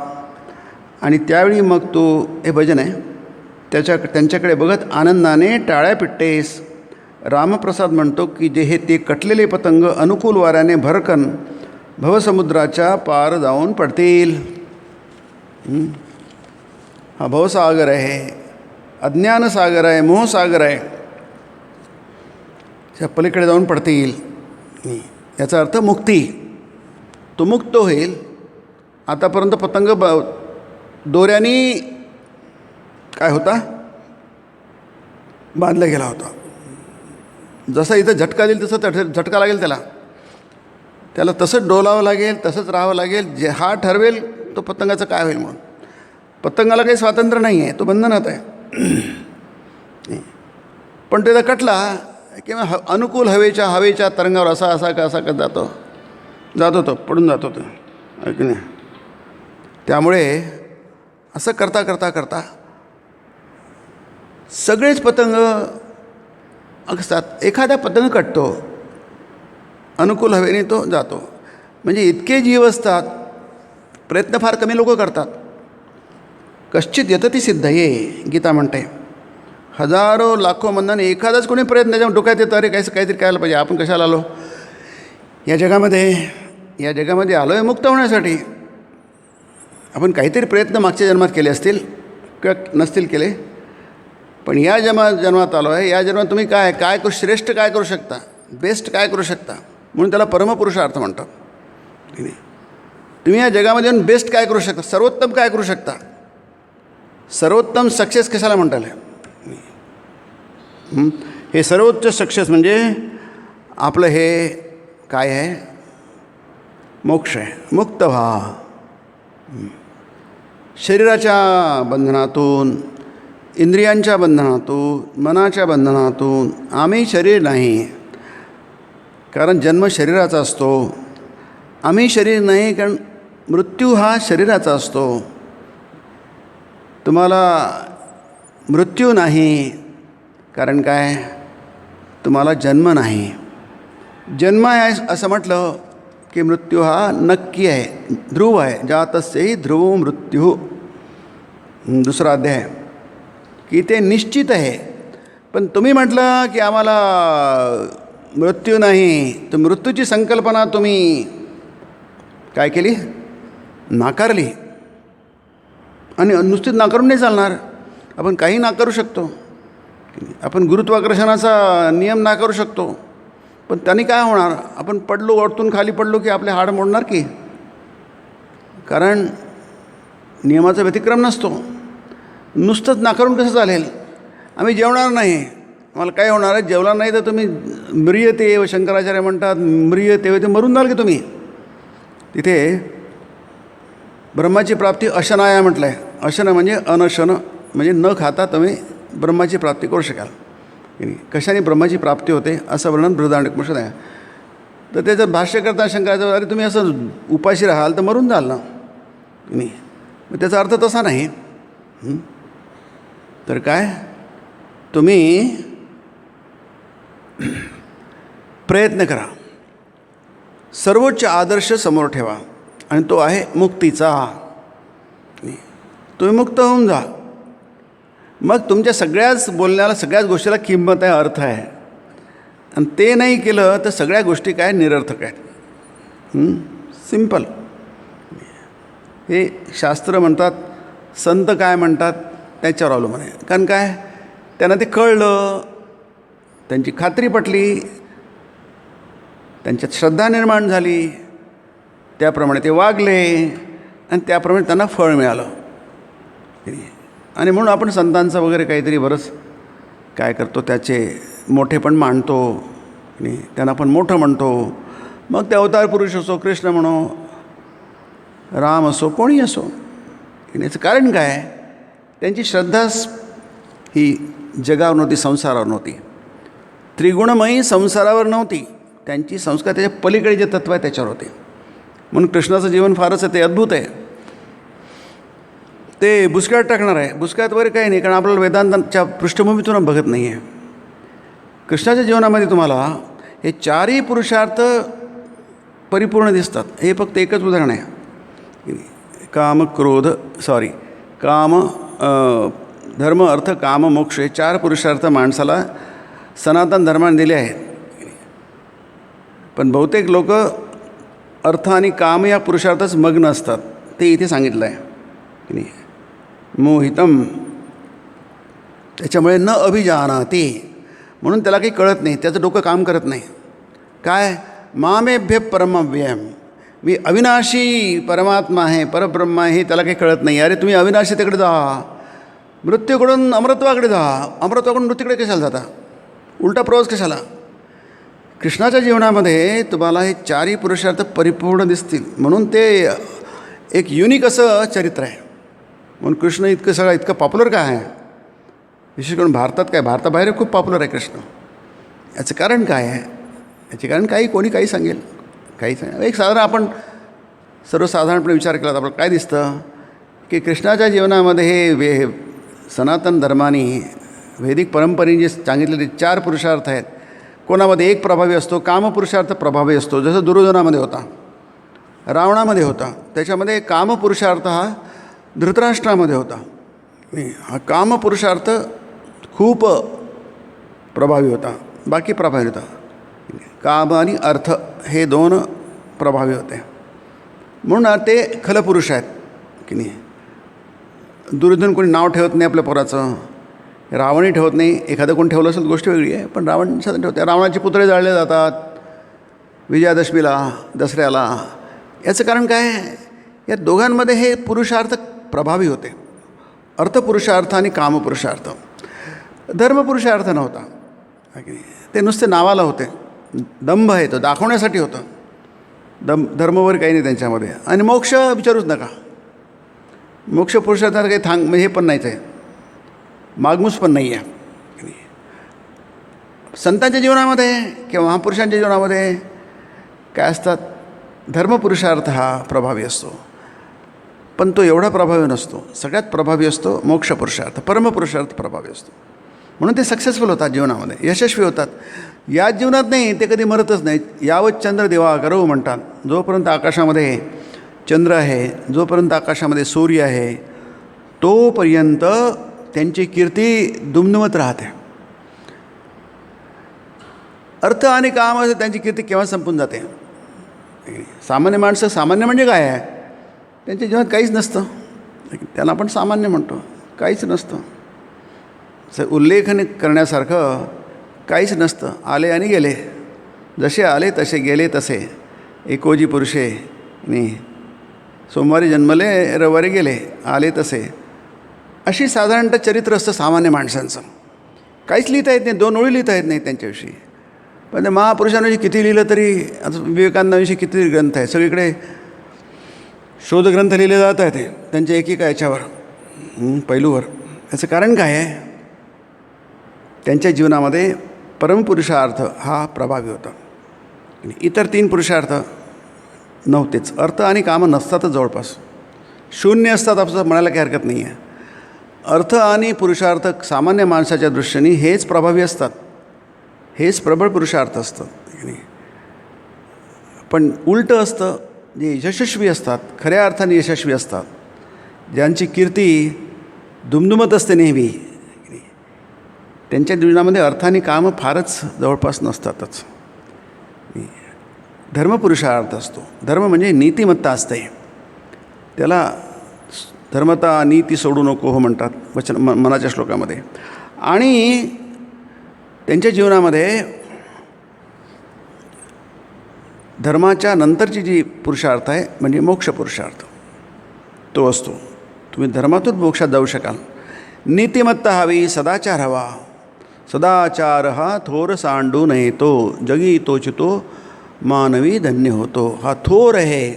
आणि त्यावेळी मग तो हे भजन आहे त्यांच्याकडे बघत आनंदाने टाळ्या पिट्टेस. रामप्रसाद म्हणतो की जे हे ते कटलेले पतंग अनुकूल वाऱ्याने भरकन भवसमुद्राच्या पार जाऊन पडतील. हा भवसागर आहे, अज्ञानसागर आहे, मोहसागर आहे. त्या पलीकडे जाऊन पडतील. याचा अर्थ मुक्ती. तो मुक्त होईल. आतापर्यंत पतंग दोऱ्याने काय होता बांधला गेला होता. जसा इथं झटका देईल तसं झटका लागेल त्याला तसंच डोलावं लागेल, तसंच राहावं लागेल. जे हा ठरवेल तो पतंगाचं काय होईल. म्हणून पतंगाला काही स्वातंत्र्य नाही आहे, तो बंधनात आहे. पण त्याचा कटला किंवा अनुकूल हवेच्या तरंगावर असा का जातो तो पडून जातो तो, आहे की नाही. त्यामुळे असं करता सगळेच पतंग असतात. एखादा पतंग कटतो, अनुकूल हवेने तो जातो. म्हणजे इतके जीव असतात, प्रयत्न फार कमी लोक करतात. कश्चित यतती सिद्ध ये गीता म्हणते. हजारो लाखो मनाने एखादाच कोणी प्रयत्न त्याच्या डोक्यात येतं, अरे काहीतरी करायला पाहिजे, आपण कशाला आलो या जगामध्ये आलो आहे मुक्त होण्यासाठी. आपण काहीतरी प्रयत्न मागच्या जन्मात केले असतील किंवा नसतील केले, पण या जन्मात आलो आहे. या जन्मात तुम्ही काय श्रेष्ठ काय करू शकता, बेस्ट काय करू शकता, म्हणून त्याला परमपुरुषार्थ म्हणतात. तुम्ही या जगामध्ये येऊन बेस्ट काय करू शकता, सर्वोत्तम काय करू शकता. सर्वोत्तम सक्सेस कशाला म्हणता आलं. हे सर्वोच्च सक्सेस म्हणजे आपलं हे काय आहे, मोक्ष आहे. मुक्त व्हा शरीराच्या बंधनातून, इंद्रियांच्या बंधनातून, मनाच्या बंधनातून. आम्ही शरीर नाही, कारण जन्म शरीराचा असतो. आम्ही शरीर नाही, कारण मृत्यू हा शरीराचा असतो. तुम्हाला मृत्यू नाही, कारण काय, तुम्हाला जन्म नाही. जन्म आहे असं म्हटलं की मृत्यू हा नक्की आहे, ध्रुव आहे. जातस्यहि ध्रुवो मृत्यू. दुसरा अध्याय, की ते निश्चित आहे. पण तुम्ही म्हटलं की आम्हाला मृत्यू नाही, तर मृत्यूची संकल्पना तुम्ही काय केली? नाकारली. आणि नुसतीच नाकारून नाही चालणार, आपण काही नाकारू शकतो. आपण गुरुत्वाकर्षणाचा नियम नाकारू शकतो, पण त्यांनी काय होणार? आपण पडलो, वरतून खाली पडलो की आपले हाड मोडणार की? कारण नियमाचा व्यतिक्रम नसतो. नुसतंच नाकारून कसं चालेल? आम्ही जेवणार नाही, मला काय होणार आहे? जेवणार नाही तर तुम्ही म्रियते, व शंकराचार्य म्हणतात म्रियते, ते मरून जाल की तुम्ही. तिथे ब्रह्माची प्राप्ती अशनाया म्हटलं आहे. अशन म्हणजे अनशन, म्हणजे न खाता तुम्ही ब्रह्माची प्राप्ती करू शकाल. कशाने ब्रह्माची प्राप्ती होते असं वर्णन बृहदारण्यकोपनिषद आहे. तर त्याचं भाष्य करता शंकराचार्य, अरे तुम्ही असं उपाशी राहाल तर मरून जाल ना. नाही, मग त्याचा अर्थ तसा नाही. तर काय, तुम्ही प्रयत्न करा, सर्वोच्च आदर्श समोर ठेवा, आणि तो आहे मुक्तीचा. तुम्ही मुक्त होऊन जा, मग तुमच्या सगळ्याच बोलण्याला, सगळ्याच गोष्टीला किंमत आहे, अर्थ आहे. आणि ते नाही केलं तर सगळ्या गोष्टी काय निरर्थक आहेत. सिंपल. हे शास्त्र म्हणतात, संत काय म्हणतात त्याच्यावर अवलंबून आहे. कारण काय, त्यांना ते कळलं, त्यांची खात्री पटली, त्यांच्यात श्रद्धा निर्माण झाली, त्याप्रमाणे ते वागले, आणि त्याप्रमाणे त्यांना फळ मिळालं. आणि म्हणून आपण संतांचं वगैरे काहीतरी बरंच काय करतो, त्याचे मोठेपण मांडतो, आणि त्यांना पण मोठं म्हणतो. मग ते अवतार पुरुष असो, कृष्ण म्हणो, राम असो, कोणी असो. याचं कारण काय, त्यांची श्रद्धाच ही जगावर नव्हती, संसारावर नव्हती, त्रिगुणमयी संसारावर नव्हती. त्यांची संस्कार त्याच्या पलीकडे जे तत्व आहे त्याच्यावर होते. म्हणून कृष्णाचं जीवन फारच आहे, ते अद्भुत आहे. ते बुचक्यात टाकणार आहे. बुचक्यात वगैरे काही नाही, कारण आपल्याला वेदांताच्या पृष्ठभूमीतून बघत नाही आहे. कृष्णाच्या जीवनामध्ये तुम्हाला हे चारही पुरुषार्थ परिपूर्ण दिसतात. हे फक्त एकच उदाहरण आहे. काम, धर्म, अर्थ, काम, मोक्ष हे चार पुरुषार्थ माणसाला सनातन धर्माने दिले आहेत. पण बहुतेक लोक अर्थ आणि काम या पुरुषार्थच मग्न असतात. ते इथे सांगितलं आहे की नाही, मोहितम. त्याच्यामुळे न अभिजानाति, म्हणून त्याला काही कळत नाही, त्याचं डोकं काम करत नाही. काय, मामेभ्य परमव्ययम, मी अविनाशी परमात्मा आहे, परब्रह्म आहे, हे त्याला काही कळत नाही. अरे तुम्ही अविनाशी तिकडे जा, मृत्यूकडून अमृत्वाकडे जा, अमृत्वाकडून मृत्यूकडे कशाला जाता? उलटा प्रवास कशाला? कृष्णाच्या जीवनामध्ये तुम्हाला हे चारही पुरुषार्थ परिपूर्ण दिसतील. म्हणून ते एक युनिक असं चरित्र आहे. म्हणून कृष्ण इतकं पॉप्युलर काय आहे, विशेष करून भारतात, काय भारताबाहेर खूप पॉप्युलर आहे कृष्ण. याचं कारण काय आहे? याचे कारण कोणी काही सांगेल, काही सांगेल. एक साधारण आपण सर्वसाधारणपणे विचार केला तर आपल्याला काय दिसतं की कृष्णाच्या जीवनामध्ये हे सनातन धर्माने, वैदिक परंपरेने जे सांगितलेले चार पुरुषार्थ आहेत, कोणामध्ये एक प्रभावी असतो, कामपुरुषार्थ प्रभावी असतो. जसं दुर्योधनामध्ये होता, रावणामध्ये होता. त्याच्यामध्ये कामपुरुषार्थ हा धृतराष्ट्रामध्ये होता. हा कामपुरुषार्थ खूप प्रभावी होता, बाकी प्रभावी होता. काम आणि अर्थ हे दोन प्रभावी होते. म्हणून ते खलपुरुष आहेत की नाही. दुर्योधन कोणी नाव ठेवत नाही आपल्या पोराचं, रावणही ठेवत नाही. एखादं कोण ठेवलं असेल गोष्ट वेगळी आहे, पण रावण साधन ठेवते. रावणाचे पुतळे जाळले जातात विजयादशमीला, दसऱ्याला. याचं कारण काय, या दोघांमध्ये हे पुरुषार्थ प्रभावी होते. अर्थपुरुषार्थ आणि कामपुरुषार्थ. धर्मपुरुषार्थ नव्हता, ते नुसते नावाला होते. दंभ आहे, तो दाखवण्यासाठी होतं. धर्मवर काही नाही त्यांच्यामध्ये. आणि मोक्ष विचारूच नका. मोक्ष पुरुषार्थाला काही हे पण नाहीच आहे, मागमूस पण नाही आहे. संतांच्या जीवनामध्ये किंवा महापुरुषांच्या जीवनामध्ये काय असतात, धर्मपुरुषार्थ हा प्रभावी असतो. पण तो एवढा प्रभावी नसतो. सगळ्यात प्रभावी असतो मोक्षपुरुषार्थ, परमपुरुषार्थ प्रभावी असतो. म्हणून ते सक्सेसफुल होतात जीवनामध्ये, यशस्वी होतात. याच जीवनात नाही, ते कधी मरतच नाहीत. यावत चंद्र दिवाकरौ म्हणतात. जोपर्यंत आकाशामध्ये चंद्र आहे, जोपर्यंत आकाशामध्ये सूर्य आहे, तोपर्यंत त्यांची कीर्ती दुमदुमत राहते. अर्थ आणि काम असं त्यांची कीर्ती केव्हा संपून जाते. सामान्य माणसं, सामान्य म्हणजे काय आहे, त्यांच्या जीवनात काहीच नसतं, त्यांना आपण सामान्य म्हणतो, काहीच नसतं, उल्लेखन करण्यासारखं काहीच नसतं. आले आणि गेले, जसे आले तसे गेले तसे, एकोजी पुरुषे आणि सोमवारी जन्मले रविवारी गेले, आले तसे, अशी साधारणतः चरित्र असतं सामान्य माणसांचं. काहीच लिहिता येत नाही, 2 ओळी लिहिता येत नाही त्यांच्याविषयी. पण त्या महापुरुषांविषयी किती लिहिलं तरी, आता विवेकानंदाविषयी किती ग्रंथ आहे, सगळीकडे शोधग्रंथ लिहिले जात आहेत त्यांच्या एकेका याच्यावर, पैलूवर. याचं कारण काय आहे, त्यांच्या जीवनामध्ये परमपुरुषार्थ हा प्रभावी होता. इतर 3 पुरुषार्थ नव्हतेच. अर्थ आणि कामं नसतातच, जवळपास शून्य असतात असं म्हणायला काही हरकत नाही आहे. अर्थ आणि पुरुषार्थ सामान्य माणसाच्या दृष्टीने हेच प्रभावी असतात, हेच प्रबळ पुरुषार्थ असतात. पण उलटं असतं, जे यशस्वी असतात, खऱ्या अर्थाने यशस्वी असतात, ज्यांची कीर्ती दुमदुमत असते नेहमी, त्यांच्या जीवनामध्ये अर्थ आणि कामं फारच जवळपास नसतातच. धर्मपुरुषार्थ असतो. धर्म म्हणजे नीतिमत्ता असते, त्याला धर्मता नीती सोडू नको हो म्हणतात मनाच्या श्लोकामध्ये. आणि त्यांच्या जीवनामध्ये धर्माच्या नंतरची जी पुरुषार्थ आहे म्हणजे मोक्ष पुरुषार्थ तो असतो. तुम्ही धर्मातून मोक्षात जाऊ शकाल. नीतिमत्ता हवी, सदाचार हवा. सदाचार हा थोर सांडू नये तो, जगी तोच तो मानवी धन्य होतो. हा थोर आहे.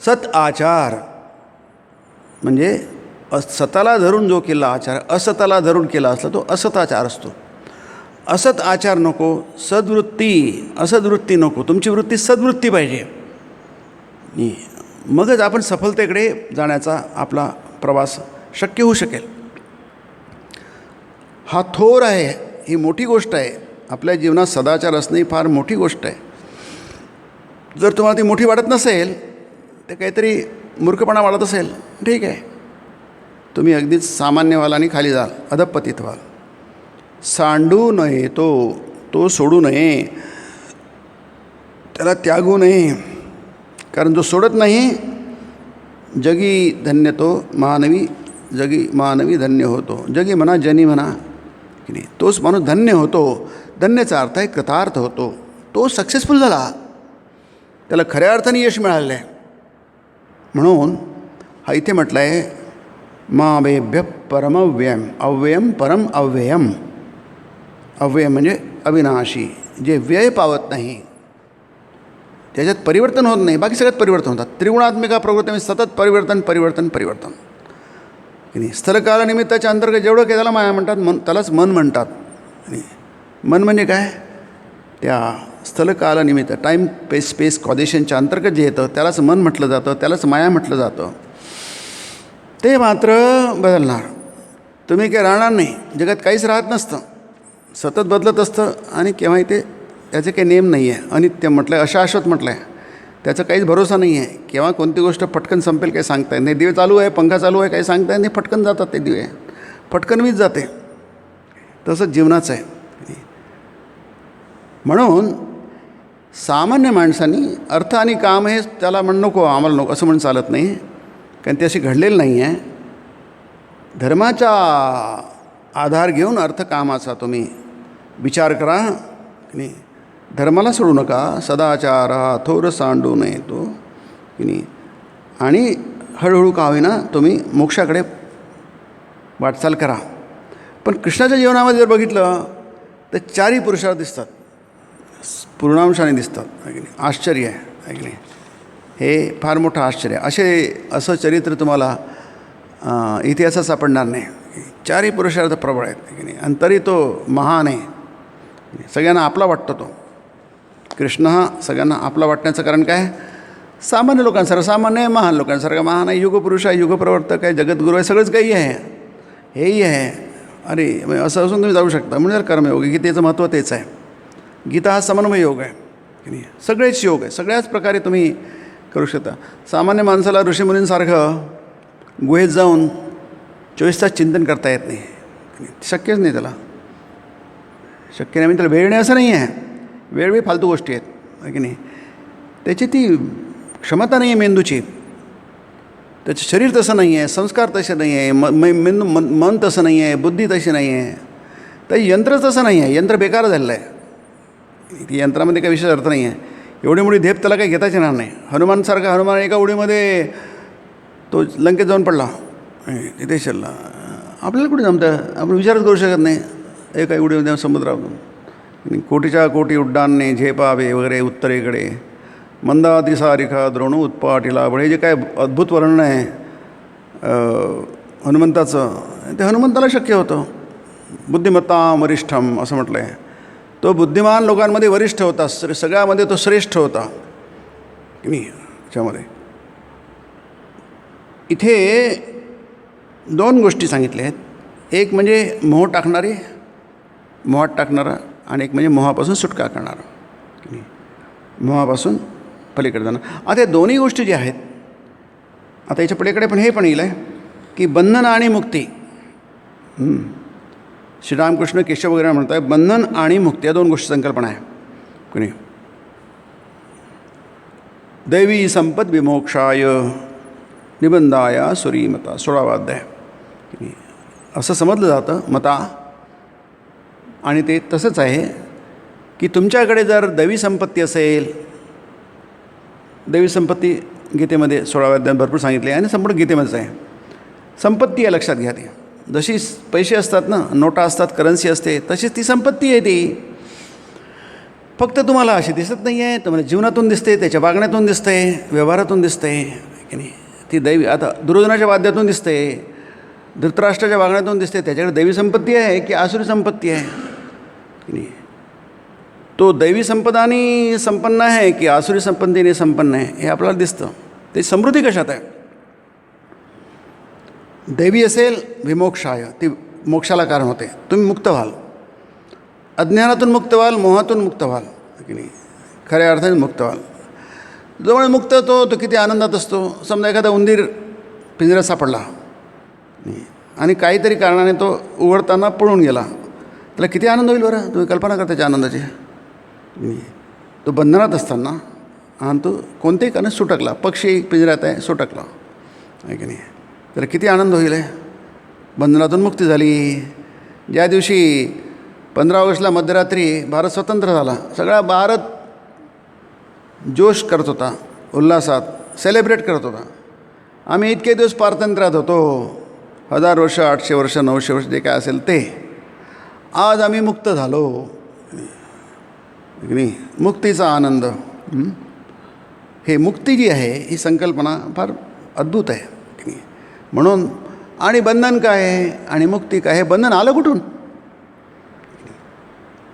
सत आचार म्हणजे सताला धरून जो केला आचार, असताला धरून केला असला तो असताचार असतो. असत आचार नको, सद्वृत्ती, असद्वृत्ती नको, तुमची वृत्ती सद्वृत्ती पाहिजे. मगच आपण सफलतेकडे जाण्याचा आपला प्रवास शक्य होऊ शकेल. हा थोर आहे, ही मोठी गोष्ट आहे. आपल्या जीवनात सदाचार असणे ही फार मोठी गोष्ट आहे. जर तुम्हाला ती मोठी वाटत नसेल, तर काहीतरी मूर्खपणा वाटत असेल, ठीक आहे, तुम्ही अगदीच सामान्य व्हाल आणि खाली जाल, अधपतित व्हाल. सांडू नये तो, तो सोडू नये, त्याला त्यागू नये. कारण जो सोडत नाही, जगी धन्य तो मानवी, जगी मानवी धन्य होतो. जगी म्हणा, जनी म्हणा की नाही, तोच माणूस धन्य होतो. धन्यचा अर्थ आहे कृतार्थ होतो. तो सक्सेसफुल झाला, त्याला खऱ्या अर्थाने यश मिळालेलं आहे. म्हणून हा इथे म्हटलं आहे, मावेभ्य परमव्ययम, अव्ययम परम अव्ययम. अव्यय म्हणजे अविनाशी, जे व्यय पावत नाही, त्याच्यात परिवर्तन होत नाही. बाकी सगळ्यात परिवर्तन होतात. त्रिगुणात्मिका प्रवृत्ती म्हणजे सतत परिवर्तन परिवर्तन परिवर्तन की नाही. स्थलकालनिमित्ताच्या अंतर्गत जेवढं काही त्याला माया म्हणतात, त्यालाच मन म्हणतात. आणि मन म्हणजे काय, त्या स्थलकालनिमित्त टाईम स्पेस कॉजेशनच्या अंतर्गत जे येतं त्यालाच मन म्हटलं जातं, त्यालाच माया म्हटलं जातं. ते मात्र बदलणार. तुम्ही काही राहणार नाही. जगात काहीच राहत नसतं, सतत बदलत असतं. आणि केव्हाही ते त्याचे काही नेम नाही आहे. अनित्य म्हटलं आहे, अशाश्वत म्हटलं आहे, त्याचा काहीच भरोसा नाही आहे. केव्हा कोणती गोष्ट पटकन संपेल काही सांगता येत नाही. दिवे चालू आहे, पंखा चालू आहे, काही सांगता येत नाही, फटकन जातात ते दिवे, फटकन वीज जाते. तसंच जीवनाचं आहे. म्हणून सामान्य माणसांनी अर्थ आणि काम हे त्याला म्हणू नको, आम्हाला नको असं म्हणून चालत नाही, कारण ते अशी घडलेलं नाही आहे. धर्माचा आधार घेऊन अर्थकामाचा तुम्ही विचार करा की नाही. धर्माला सोडू नका. सदाचार हा थोर सांडू नये तो की नाही. आणि हळूहळू का होईना तुम्ही मोक्षाकडे वाटचाल करा. पण कृष्णाच्या जीवनामध्ये जर बघितलं तर 4ही पुरुषार्थ दिसतात, पूर्णांशाने दिसतात. आहे की नाही. आश्चर्य आहे की नाही. हे फार मोठं आश्चर्य आहे. असं चरित्र तुम्हाला इतिहासात सापडणार नाही. 4ही पुरुषार्थ प्रबळ आहेत की नाही. आणि तरी तो महान आहे, सगळ्यांना आपला वाटतो. तो कृष्ण हा सगळ्यांना आपला वाटण्याचं कारण काय, सामान्य लोकांसारखं सामान्य आहे, महान लोकांसारखं महान आहे, युगपुरुष आहे, युगप्रवर्तक आहे, जगद्गुरू आहे, सगळंच काही आहे, हेही आहे. अरे असं असून तुम्ही जाऊ शकता. म्हणजे कर्मयोग, गीतेचं महत्त्व तेच आहे. गीता हा समन्वय योग आहे की नाही. सगळेच योग आहे, सगळ्याच प्रकारे तुम्ही करू शकता. सामान्य माणसाला ऋषीमुनींसारखं गुहेत जाऊन 24 तास चिंतन करता येत नाही, शक्यच नाही त्याला, शक्य नाही. म्हणजे त्याला वेळ नाही असं नाही आहे, वेळ फालतू गोष्टी आहेत, आहे की नाही. त्याची ती क्षमता नाही आहे मेंदूची, त्याचं शरीर तसं नाही आहे, संस्कार तसे नाही आहे, मेंदू मन तसं नाही आहे, बुद्धी तशी नाही आहे, तर यंत्रच तसं नाही आहे. यंत्र बेकार झालेलं आहे, ती यंत्रामध्ये काही विशेष अर्थ नाही आहे. एवढी मोठी धेप त्याला काही घेताच येणार नाही. हनुमान एका उडीमध्ये तो लंकेत जाऊन पडला, तिथे शिरला. आपल्याला कुठे जमतं, आपण विचारच करू शकत नाही. एका उडीमध्ये समुद्रातून कोटीच्या कोटी उड्डाणने झेपावे वगैरे उत्तरेकडे मंदातिसारिखा द्रोण उत्पाटीला बळे, जे काय अद्भुत वर्णन आहे हनुमंताचं, ते हनुमंताला शक्य होतं. बुद्धिमत्ता वरिष्ठम असं म्हटलं आहे. तो बुद्धिमान लोकांमध्ये वरिष्ठ होता, सगळ्यामध्ये तो श्रेष्ठ होता की नाही. त्याच्यामध्ये इथे 2 गोष्टी सांगितल्या आहेत. एक म्हणजे मोह टाकणारी, मोहात टाकणारा, आणि एक म्हणजे मोहापासून सुटका करणारा की नाही, मोहापासून पलीकडे जाणं. आता या दोन्ही गोष्टी ज्या आहेत, आता याच्या पलीकडे पण हे पण येईल आहे की बंधन आणि मुक्ती. श्रीरामकृष्ण केशव वगैरे म्हणत आहे बंधन आणि मुक्ती या 2 गोष्टी संकल्पना आहे की नाही. दैवी संपद विमोक्षाय निबंधाया सुरीमता 16वा अध्याय की नाही. असं समजलं जातं मता, आणि ते तसंच आहे की तुमच्याकडे जर दैवी संपत्ती असेल, दैवी संपत्ती गीतेमध्ये 16व्या अध्यायात भरपूर सांगितले आहे आणि संपूर्ण गीतेमध्येच आहे. संपत्ती आहे, लक्षात घ्या. ती जशी पैसे असतात ना, नोटा असतात, करन्सी असते, तशीच ती संपत्ती आहे. ती फक्त तुम्हाला अशी दिसत नाही आहे, तुम्हाला जीवनातून दिसते, त्याच्या वागण्यातून दिसते, व्यवहारातून दिसते की नाही. ती दैवी, आता दुर्योधनाच्या वाद्यातून दिसते, धृतराष्ट्राच्या वागण्यातून दिसते. त्याच्याकडे दैवी संपत्ती आहे की आसुरी संपत्ती आहे की नाही. तो दैवी संपदाने संपन्न आहे की आसुरी संपत्तीने संपन्न आहे हे आपल्याला दिसतं. ते समृद्धी कशात आहे. दैवी असेल विमोक्षाय, ती मोक्षाला कारण होते. तुम्ही मुक्त व्हाल, अज्ञानातून मुक्त व्हाल, मोहातून मुक्त व्हाल की नाही, खऱ्या अर्थाने मुक्त व्हाल. जवळ मुक्त तो किती आनंदात असतो. समजा एखादा उंदीर पिंजऱ्यात सापडला आणि काहीतरी कारणाने तो उघडताना पळून गेला, त्याला किती आनंद होईल बरं. तुम्ही कल्पना करा त्याच्या आनंदाची. तो बंधनात असताना आणि तो कोणत्याही कारण सुटकला, पक्षी पिंजऱ्यात आहे, सुटकला आहे की नाही, तर किती आनंद होईल आहे. बंधनातून मुक्ती झाली. ज्या दिवशी 15 ऑगस्टला मध्यरात्री भारत स्वतंत्र झाला, सगळा भारत जोश करत होता, उल्हासात सेलिब्रेट करत होता. आम्ही इतके दिवस पारतंत्र्यात होतो, 1000 वर्ष, 800 वर्ष, 900 वर्ष, जे काय असेल ते. आज आम्ही मुक्त झालो की नाही. मुक्तीचा आनंद. हे मुक्ती जी आहे ही संकल्पना फार अद्भुत आहे की नाही. म्हणून आणि बंधन काय आहे आणि मुक्ती काय आहे. बंधन आलं कुठून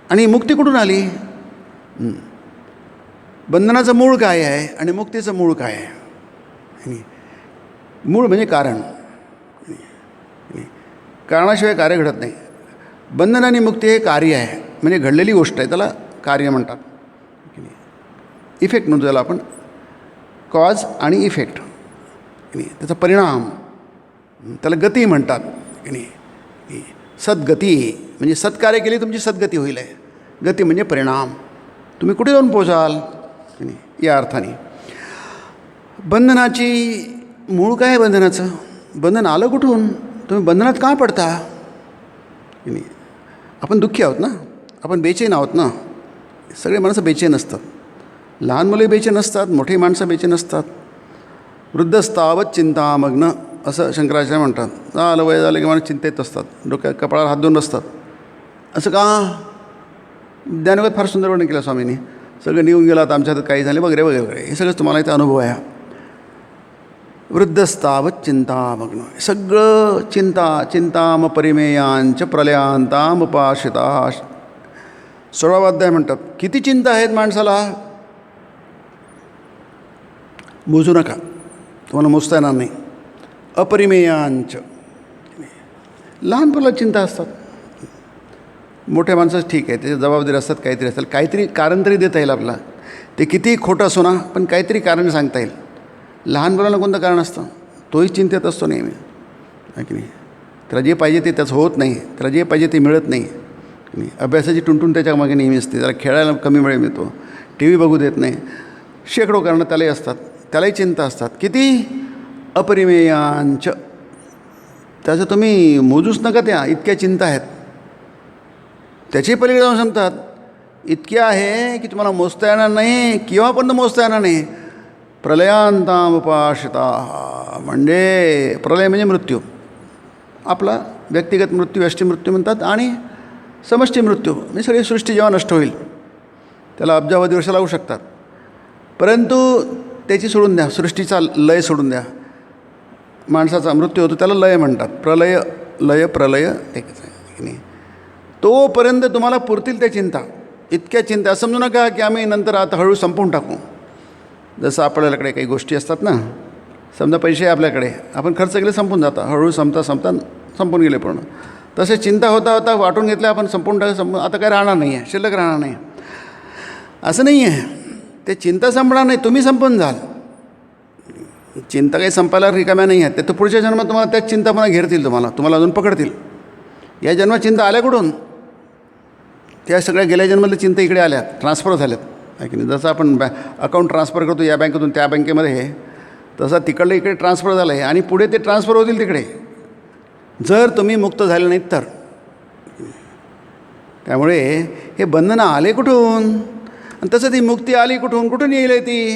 आणि मुक्ती कुठून आली. बंधनाचं मूळ काय आहे आणि मुक्तीचं मूळ काय आहे. मूळ म्हणजे कारण. कारणाशिवाय कार्य घडत नाही. बंधन आणि मुक्ती हे कार्य आहे, म्हणजे घडलेली गोष्ट आहे, त्याला कार्य म्हणतात. इफेक्ट म्हणतो त्याला आपण, कॉज आणि इफेक्ट की नाही, त्याचा परिणाम, त्याला गती म्हणतात की नाही. सद्गती म्हणजे सत्कार्य केली तुमची सद्गती होईल आहे. गती म्हणजे परिणाम, तुम्ही कुठे जाऊन पोचाल की नाही, या अर्थाने. बंधनाची मूळ काय आहे. बंधनाचं बंधन आलं कुठून. तुम्ही बंधनात का पडता की नाही. आपण दुःखी आहोत ना, आपण बेचैन आहोत ना. सगळे माणसं बेचैन असतात. लहान मुले बेचैन असतात, मोठी माणसं बेचैन असतात. वृद्धस्तावत चिंतामग्न असं शंकराचार्य म्हणतात. झालं वय झालं की माणूस चिंतेत असतात, डोक्यात कपाळावर हात देऊन बसतात. असं का. ज्ञानोगात फार सुंदर वर्णन केलं स्वामींनी. सगळं निघून गेलं, आता आमच्या हातात काही झाले वगैरे वगैरे वगैरे, हे सगळंच तुम्हाला इथे अनुभव आहे. वृद्धस्तावत चिंतामग्न, सगळं चिंता. चिंताम परिमेयांच प्रलयांताम उपाशिता. 16वा अध्याय म्हणतात किती चिंता आहेत माणसाला. मोजू नका, तुम्हाला मोजता येणार नाही. अपरिमेयांच, लहानपणाला चिंता असतात. मोठ्या माणसाचं ठीक आहे, त्याच्या जबाबदारी असतात, काहीतरी असतात, काहीतरी कारण तरी देता येईल आपल्याला. ते किती खोटं असो ना, पण काहीतरी कारण सांगता येईल. लहान मुलांना कोणतं कारण असतं, तोही चिंतेत असतो नेहमी आहे की नाही. त्याला जे पाहिजे ते त्याचं होत नाही, त्याला जे पाहिजे ते मिळत नाही. अभ्यासाची टुणटुण त्याच्या मागे नेहमी असते, त्याला खेळायला कमी वेळ मिळतो, टी व्ही बघू देत नाही. शेकडो कारणं त्यालाही असतात, त्यालाही चिंता असतात. किती अपरिमेयांच, त्याचं तुम्ही मोजूच नका, त्या इतक्या चिंता आहेत. त्याची पलीकडे जाऊन सांगतात इतक्या आहे की तुम्हाला मोजता येणार नाही, केव्हापर्यंत मोजता येणार नाही. प्रलयांतामुपाश्रिता, म्हणजे प्रलय म्हणजे मृत्यू, आपला व्यक्तिगत मृत्यू, व्यष्टी मृत्यू म्हणतात, आणि समष्टी मृत्यू म्हणजे सगळी सृष्टी जेव्हा नष्ट होईल त्याला अब्जावधी वर्ष लागू शकतात. परंतु त्याची सोडून द्या, सृष्टीचा लय सोडून द्या. माणसाचा मृत्यू होतो त्याला लय म्हणतात. प्रलय, लय, प्रलय एकच आहे की नाही. तोपर्यंत तुम्हाला पुरतील त्या चिंता, इतक्या चिंता. समजू नका की आम्ही नंतर आता हळूहळू संपवून टाकू. जसं आपल्याकडे काही गोष्टी असतात ना, समजा पैसे आपल्याकडे, आपण खर्च केले संपून जाता, हळूहळू संपता संपून गेले पूर्ण. तसे चिंता होता होता वाटून घेतल्या आपण, संपून टाकलं, आता काय राहणार नाही आहे, शिल्लक राहणार नाही. असं नाही आहे, ते चिंता संपणार नाही, तुम्ही संपून जाल. चिंता काही संपायला रिकाम्या नाही आहेत. ते तर पुढच्या जन्मात तुम्हाला त्याच चिंता पुन्हा घेरतील, तुम्हाला अजून पकडतील. या जन्मात चिंता आल्या कुठून? त्या सगळ्या गेल्या जन्मातल्या चिंता इकडे आल्या, ट्रान्सफर झाल्यात आहे की नाही. जसं आपण अकाउंट ट्रान्सफर करतो या बँकेतून त्या बँकेमध्ये, तसा तिकडलं इकडे ट्रान्सफर झालं आहे, आणि पुढे ते ट्रान्सफर होतील तिकडे, जर तुम्ही मुक्त झाले नाहीत तर. त्यामुळे हे बंधनं आले कुठून, आणि तसं ती मुक्ती आली कुठून येईल ती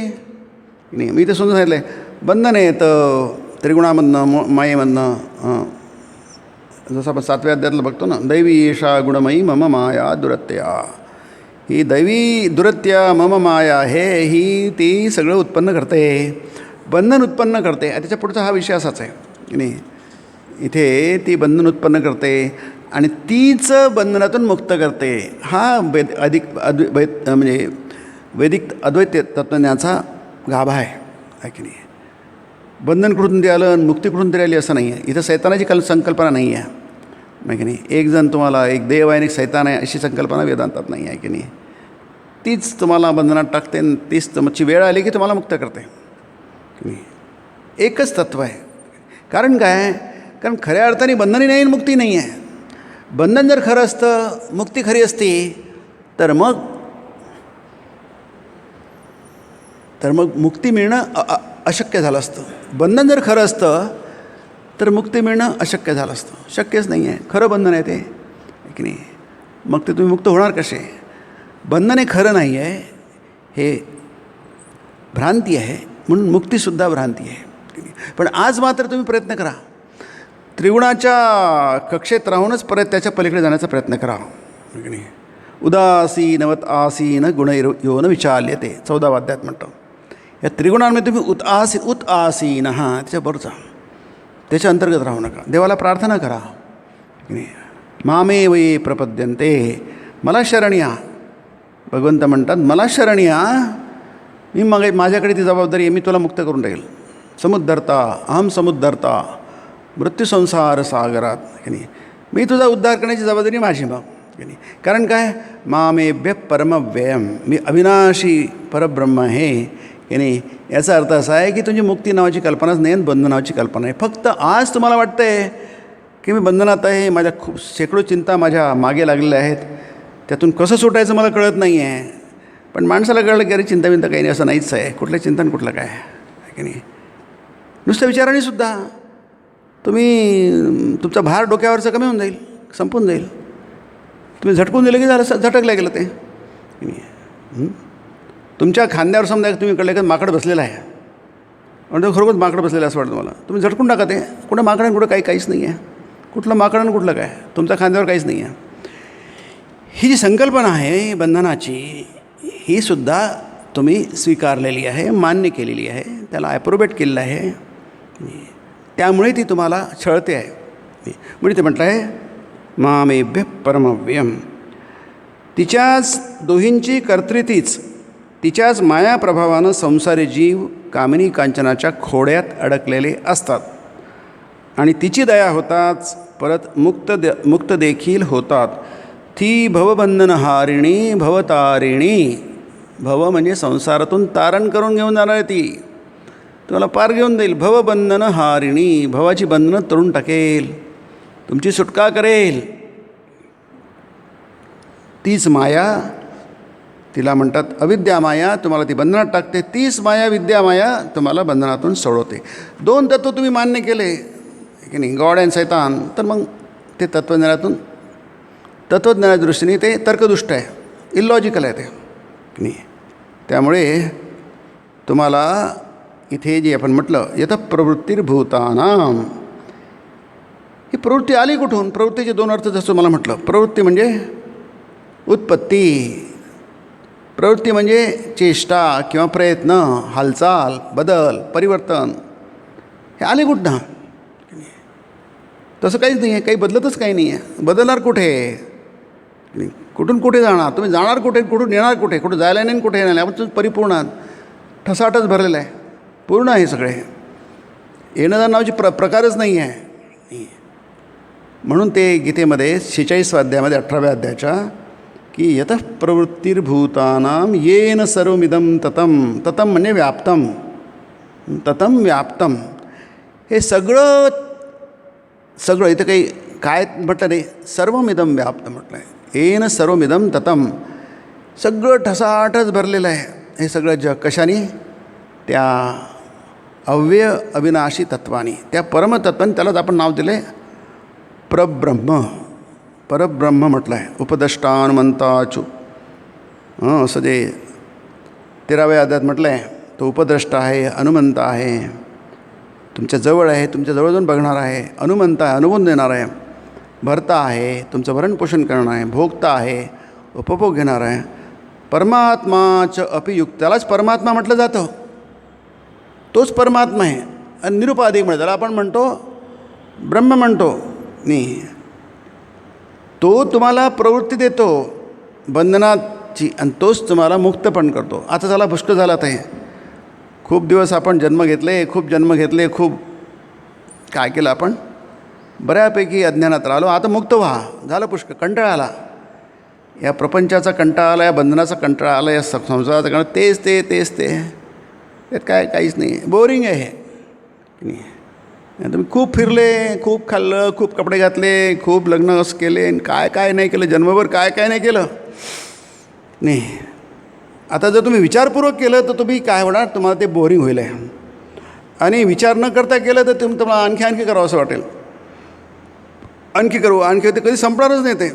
नाही. मी तर समजून सांगितलं आहे, बंधन येतं त्रिगुणामधनं, मायेमधनं. जसं आपण 7व्या अध्यायातलं बघतो ना, दैवी एषा गुणमयी मम माया दुरत्या. ही दैवी दुरत्या मम माया ही ती सगळं उत्पन्न करते, बंधन उत्पन्न करते. त्याच्या पुढचा हा विषय असाच आहे की नाही. इथे ती बंधन उत्पन्न करते आणि तीच बंधनातून मुक्त करते. हा म्हणजे वैदिक अद्वैत तत्त्वज्ञानाचा गाभा आहे की नाही. बंधन कुठून तरी आलं, मुक्ती कुठून तरी आली असं नाही आहे. इथं सैतानाची संकल्पना नाही आहे की नाही. एक जण तुम्हाला, एक देव आहे आणि एक सैतान आहे अशी संकल्पना वेदांतात नाही आहे की नाही. तीच तुम्हाला बंधनात टाकते, तीच तुमची वेळ आली की तुम्हाला मुक्त करते की नाही. एकच तत्त्व आहे. कारण काय, कारण खऱ्या अर्थाने बंधनही नाही आणि मुक्ती नाही आहे. बंधन जर खरं असतं, मुक्ती खरी असती, तर मग मुक्ती मिळणं अशक्य झालं असतं. बंधन जर खरं असतं तर मुक्ती मिळणं अशक्य झालं असतं. शक्यच नाही आहे, खरं बंधन आहे ते की नाही. मग ते तुम्ही मुक्त होणार कसे? बंधन हे खरं नाही आहे, हे भ्रांती आहे, म्हणून मुक्तीसुद्धा भ्रांती आहे की नाही. पण आज मात्र तुम्ही प्रयत्न करा, त्रिगुणाच्या कक्षेत राहूनच परत त्याच्या पलीकडे जाण्याचा प्रयत्न करा की नाही. उदासीनवत आसीन गुणैर्योन विचाल्यते 14व्या अध्यायात म्हणतो. या त्रिगुणांमध्ये तुम्ही उत आसीन त्याच्याबरोबर जा, त्याच्या अंतर्गत राहू नका. देवाला प्रार्थना करा की नाही. मामे वये प्रपद्यन्ते, मला शरण या. भगवंत म्हणतात मला शरण या, मी माझ्याकडे ती जबाबदारी आहे, मी तुला मुक्त करून टाकेल. समुद्धरता अहम समुद्धरता मृत्यूसंसार सागरात की नाही. मी तुझा उद्धार करण्याची जबाबदारी माझी मग की नाही. कारण काय, मामेभ्य परमव्ययम, मी अविनाशी परब्रह्म आहे की नाही. याचा अर्थ असा आहे की तुमची मुक्ती नावाची कल्पनाच नाही आणि बंधन नावाची कल्पना आहे. फक्त आज तुम्हाला वाटतं आहे की मी बंधनात आहे, माझ्या खूप शेकडो चिंता माझ्या मागे लागलेल्या आहेत, त्यातून कसं सुटायचं मला कळत नाही आहे. पण माणसाला कळलं की अरे चिंता काही नाही, असं नाहीच आहे. कुठलं चिंतन कुठलं काय की नाही. नुसत्या विचारानेसुद्धा तुम्ही तुमचा भार डोक्यावरचं कमी होऊन जाईल, संपून जाईल. तुम्ही झटकून दिलं की झालं, झटकलं गेलं ते. तुमच्या खांद्यावर समजा तुम्ही कळलं की माकड बसलेलं आहे, म्हणजे खरोखरच माकड बसलेलं आहे असं वाटतं मला. तुम्ही झटकून टाका ते. कुठं माकड आणि कुठं काहीच नाही आहे. कुठलं माकड आणि कुठलं काय, तुमच्या खांद्यावर काहीच नाही आहे. ही जी संकल्पना आहे बंधनाची, ही सुद्धा तुम्ही स्वीकारलेली आहे, मान्य केलेली आहे, त्याला ॲप्रोबेट केलेलं आहे. त्यामुळे ती तुम्हाला छळते आहे. म्हणजे ते म्हटलं आहे मामेभ्य परमव्यम. तिच्याच दोहींची कर्तृतीच, तिच्याच मायाप्रभावानं संसारी जीव कामिनी कांचनाच्या खोड्यात अडकलेले असतात आणि तिची दया होताच परत मुक्त देखील होतात. ती भवबंधनहारिणी भवतारिणी. भव म्हणजे संसारातून तारण करून घेऊन जाणार आहे, ती तुम्हाला पार घेऊन जाईल. भवबंधनहारिणी, भवाची बंधनं तोडून टाकेल तुमची सुटका करेल. तीच माया, तिला म्हणतात अविद्या माया, तुम्हाला ती बंधनात टाकते. तीच माया विद्या माया तुम्हाला बंधनातून सोडवते. 2 तत्व तुम्ही मान्य केले की नाही, गॉड अँड सैतान, तर मग ते तत्त्वज्ञानाच्या दृष्टीने ते तर्कदुष्ट आहे, इलॉजिकल आहे ते की नाही. त्यामुळे तुम्हाला इथे जे आपण म्हटलं यत प्रवृत्तिर्भूतानाम, ही प्रवृत्ती आली कुठून? प्रवृत्तीचे 2 अर्थ जसं मला म्हटलं. प्रवृत्ती म्हणजे उत्पत्ती, प्रवृत्ती म्हणजे चेष्टा किंवा प्रयत्न, हालचाल, बदल, परिवर्तन. हे आले कुठं? तसं काहीच नाही आहे, काही बदलतच काही नाही आहे. बदलणार कुठे? कुठून कुठे जाणार? तुम्ही जाणार कुठे, कुठून येणार कुठे? कुठं जायला नाही, कुठे येणार? आपण तुम्ही परिपूर्ण ठसाटच भरलेलं आहे, पूर्ण आहे सगळे. येणं जाणं नावाची प्रकारच नाही आहे. म्हणून ते गीतेमध्ये 46व्या अध्यायामध्ये 18व्या अध्यायाच्या की यतः प्रवृत्तिर्भूतानां येन सर्वमिदं ततं. ततं म्हणजे व्याप्तम, ततं व्याप्तम. हे सगळं इथं काही काय म्हटलं नाही, सर्वमिदं व्याप्त म्हटलं आहे. येन सर्वमिदं ततं, सगळं ठसाठच भरलेलं आहे हे सगळं जग. कशाने? त्या अव्यय अविनाशी तत्वानी, त्या परमतत्वाने. त्यालाच आपण नाव दिलं आहे परब्रह्म. परब्रह्म म्हटलं आहे. उपदष्टानुमंताचू असं जे 13व्या अध्यायात म्हटलं आहे, तो उपद्रष्टा आहे, अनुमंत आहे, तुमच्या जवळ आहे, तुमच्या जवळ जाऊन बघणार आहे, अनुमंत आहे, अनुभव देणार आहे, भरता आहे, तुमचं भरणपोषण करणार आहे, भोगता आहे, उपभोग घेणार आहे. परमात्माचं अपियुक्त, त्यालाच परमात्मा म्हटलं जातं. तोच परमात्मा आहे. आणि निरुपाधिक म्हणजे त्याला आपण म्हणतो ब्रह्म म्हणतो. नाही, तो तुम्हाला प्रवृत्ती देतो बंधनाची, आणि तोच तुम्हाला मुक्त पण करतो. आता झाला पुष्कळ झाला ते. खूप दिवस आपण जन्म घेतले, खूप काय केलं आपण, बऱ्यापैकी अज्ञानात राहिलो. आता मुक्त व्हा, झालं पुष्कळ. कंटाळा आला, या प्रपंचाचा कंटाळा आला, या बंधनाचा कंटाळा आला, या संसाराचा कंटाळा, तेच ते त्यात काहीच नाही, बोरिंग आहे हे नाही. तुम्ही खूप फिरले, खूप खाल्लं, खूप कपडे घातले, खूप लग्न असं केले, काय नाही केलं, जन्मभर काय नाही केलं नाही. आता जर तुम्ही विचारपूर्वक केलं तर तुम्ही काय होणार, तुम्हाला ते बोरिंग होईल आहे. आणि विचार न करता केलं तर तुम्हाला आणखी करावं असं वाटेल. आणखी ते कधी संपणारच नाही. ते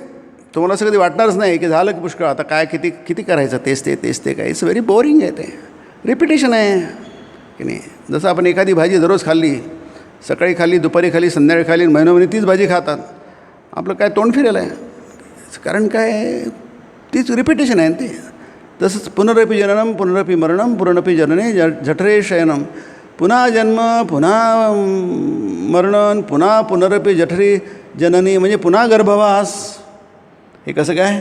तुम्हाला असं कधी वाटणारच नाही की झालं की पुष्कळ, आता काय किती करायचं, तेच ते काय. इट्स व्हेरी बोरिंग आहे, ते रिपिटेशन आहे की नाही. जसं आपण एखादी भाजी दररोज खाल्ली, सकाळी खाल्ली, दुपारी खाल्ली, संध्याकाळी खाल्ली, महिनोमहिने तीच भाजी खातात, आपलं काय तोंड फिरेल आहे. कारण काय, तीच रिपिटेशन आहे ते. तसंच पुनरपि जननम पुनरपि मरणम पुनरपि जनने जठरे शयनम. पुन्हा जन्म, पुन्हा मरण, पुन्हा पुनरपि जठरी जननी, म्हणजे पुन्हा गर्भवास. हे कसं काय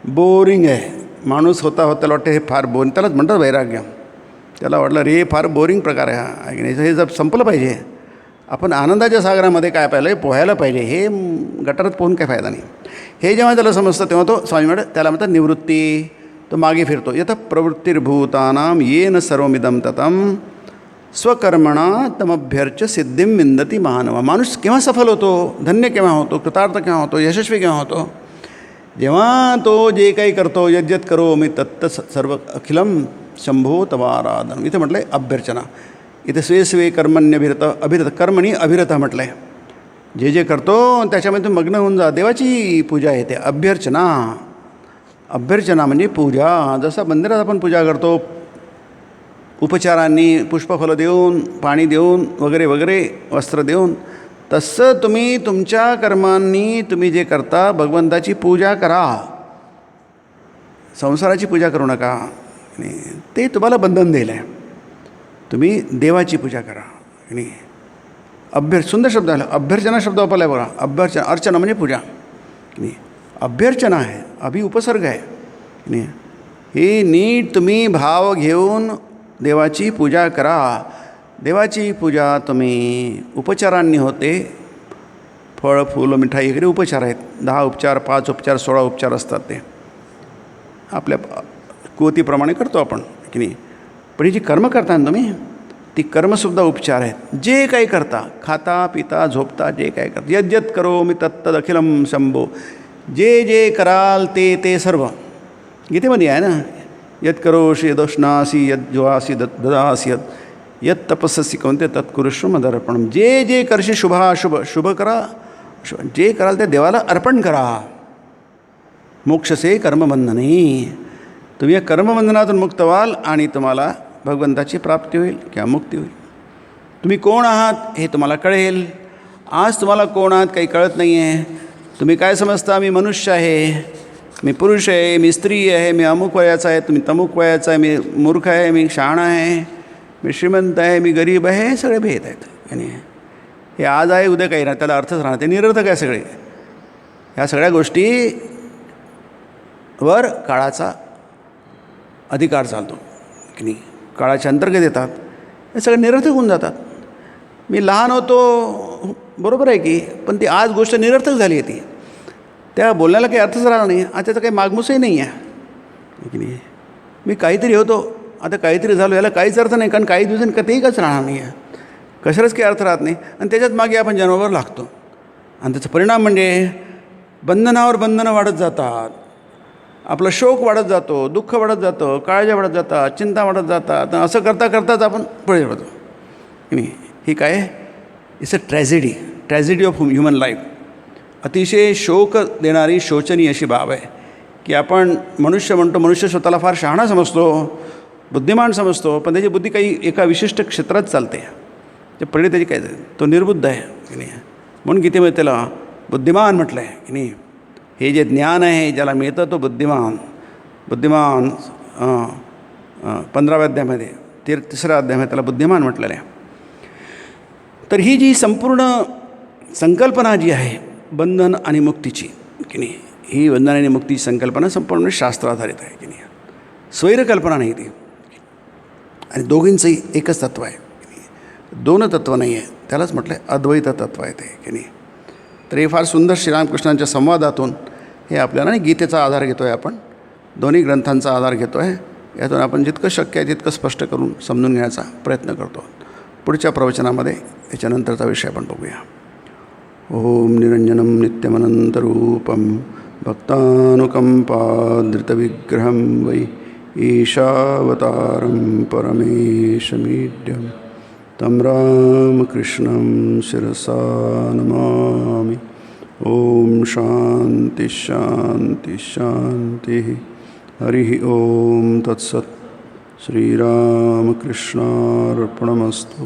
बोरिंग आहे. माणूस होता त्याला वाटतं हे फार बोरिंग, त्यालाच म्हणतात वैराग्य. त्याला वाटलं रे फार बोरिंग प्रकार आहे हा, हे जर संपलं पाहिजे. आपण आनंदाच्या सागरामध्ये काय पाहिलं, पोहायला पाहिजे. हे गटारात पोहून काय फायदा नाही. हे जेव्हा त्याला समजतं तेव्हा तो स्वामी म्हणतात, त्याला म्हणतात निवृत्ती. तो मागे फिरतो. यत प्रवृत्तिर्भूतानां येन सर्वमिदं ततं स्वकर्मणा तमभ्यर्च सिद्धिं विंदती मानव. माणूस केव्हा सफल होतो, धन्य केव्हा होतो, कृतार्थ केव्हा होतो, यशस्वी केव्हा होतो? जेव्हा तो जे काही करतो, यज्ञत करो मी तत्त सर्व अखिलम शंभो तवाराधन. इथे म्हटलं आहे अभ्यर्चना. इथे स्वे अभिरत कर्मणी अभिरत म्हटलं आहे. जे करतो त्याच्यामध्ये मग्न होऊन जा. देवाची पूजा आहे ते अभ्यर्चना म्हणजे पूजा. जसं मंदिरात आपण पूजा करतो उपचारांनी, पुष्पफलं देऊन, पाणी देऊन, वगैरे वस्त्र देऊन, तसं तुम्ही तुमच्या कर्मांनी तुम्ही जे करता भगवंताची पूजा करा. संसाराची पूजा करू नका, ते तुम्हाला बंधन दिलं आहे. तुम्ही देवाची पूजा करा. आणि सुंदर शब्द आला, अभ्यर्चना शब्द वापरला आहे बघा. अर्चना म्हणजे पूजा. अभ्यर्चना आहे, उपसर्ग आहे. हे नीट तुम्ही भाव घेऊन देवाची पूजा करा. देवाची पूजा तुम्ही उपचारांनी होते. फळ, फूल, मिठाई वगैरे उपचार आहेत. 10 उपचार, 5 उपचार, 16 उपचार असतात. ते आपल्या कुवतीप्रमाणे करतो आपण की नाही. पण ही जी कर्म करता ना तुम्ही, ती कर्मसुद्धा उपचार आहेत. जे काही करता, खाता पिता झोपता जे काही करता, यद्यत करोमि तत्तद अखिलम शंभो, जे जे कराल ते ते सर्व. गीतेमध्ये आहे ना, यत् करोषि यदोष्णासी यद ज्वासी ददासी यत तपस्सी कोणते तत्कुरुष्व मदर्पणम. जे जे करशी शुभाशुभ, शुभ करा, जे कराल ते देवाला अर्पण करा. मोक्षसे कर्मबंधने, तुम्ही या कर्मबंधनातून मुक्त व्हाल आणि तुम्हाला भगवंताची प्राप्ती होईल किंवा मुक्ती होईल. तुम्ही कोण आहात हे तुम्हाला कळेल. आज तुम्हाला कोण आहात काही कळत नाही आहे. तुम्ही काय समजता, मी मनुष्य आहे, मी पुरुष आहे, मी स्त्री आहे, मी अमुक वयाचा आहे, तुम्ही तमुक वयाचा आहे, मी मूर्ख आहे, मी शहाणा आहे, मी श्रीमंत आहे, मी गरीब आहे, हे सगळे भेद आहेत. आणि हे आज आहे उद्या काही नाही, त्याला अर्थच राहणार, ते निरर्थक आहे सगळे. ह्या सगळ्या गोष्टीवर काळाचा अधिकार चालतो की नाही, काळाच्या अंतर्गत येतात, हे सगळे निरर्थक होऊन जातात. मी लहान होतो बरोबर आहे की, पण ती आज गोष्ट निरर्थक झाली आहे. ती त्या बोलण्याला काही अर्थच राहणार नाही. आज त्याचा काही मागमूसही नाही आहे की नाही. मी काहीतरी होतो, आता काहीतरी झालो, याला काहीच अर्थ नाही, कारण काही दिवसांनी कधीच राहणार नाही आहे. कशालाच काही अर्थ राहत नाही. आणि त्याच्यात मागे आपण जन्मावर लागतो आणि त्याचा परिणाम म्हणजे बंधनावर बंधनं वाढत जातात, आपला शोक वाढत जातो, दुःख वाढत जातं, काळज्या वाढत जातात, चिंता वाढत जातात. असं करता करताच आपण पुढे जातो की नाही. ही काय, it's a tragedy of human life. अतिशय शोक देणारी शोचनीय अशी बाब आहे की आपण मनुष्य म्हणतो, मनुष्य स्वतःला फार शहाणा समजतो, बुद्धिमान समजतो, पण त्याची बुद्धी काही एका विशिष्ट क्षेत्रात चालते. ते पहिले त्याची काय, तो निर्बुद्ध आहे की नाही. म्हणून गीतेमध्ये त्याला बुद्धिमान म्हटलं आहे की नाही. हे जे ज्ञान आहे ज्याला मिळतं तो बुद्धिमान. 15व्या अध्यायामध्ये 3ऱ्या अध्यायामध्ये त्याला बुद्धिमान म्हटलेलं आहे. तर ही जी संपूर्ण संकल्पना जी आहे बंधन आणि मुक्तीची की नाही, ही बंधन आणि मुक्तीची संकल्पना संपूर्ण शास्त्राधारित आहे की नाही, स्वैरकल्पना नाही ती. आणि दोघींचंही एकच तत्त्व आहे की नाही, दोन तत्त्व नाही आहे. त्यालाच म्हटलं आहे अद्वैत तत्त्व आहे ते की नाही. तर हे फार सुंदर श्रीरामकृष्णांच्या संवादातून हे आपल्याला नाही, गीतेचा आधार घेतो आहे आपण, दोन्ही ग्रंथांचा आधार घेतो आहे. यातून आपण जितकं शक्य आहे तितकं स्पष्ट करून समजून घेण्याचा प्रयत्न करतो. पुढच्या प्रवचनामध्ये याच्यानंतरचा विषय आपण बघूया. ओम निरंजनं नित्यमनंतरूपं भक्तानुकंपाधृतविग्रहं वै ईशावतारं परमेशमीड्यं तं रामकृष्णं शिरसा नमामि. ओम शांति शांति शांति. हरि ओम तत्सत्. श्रीरामकृष्णार्पणमस्तु.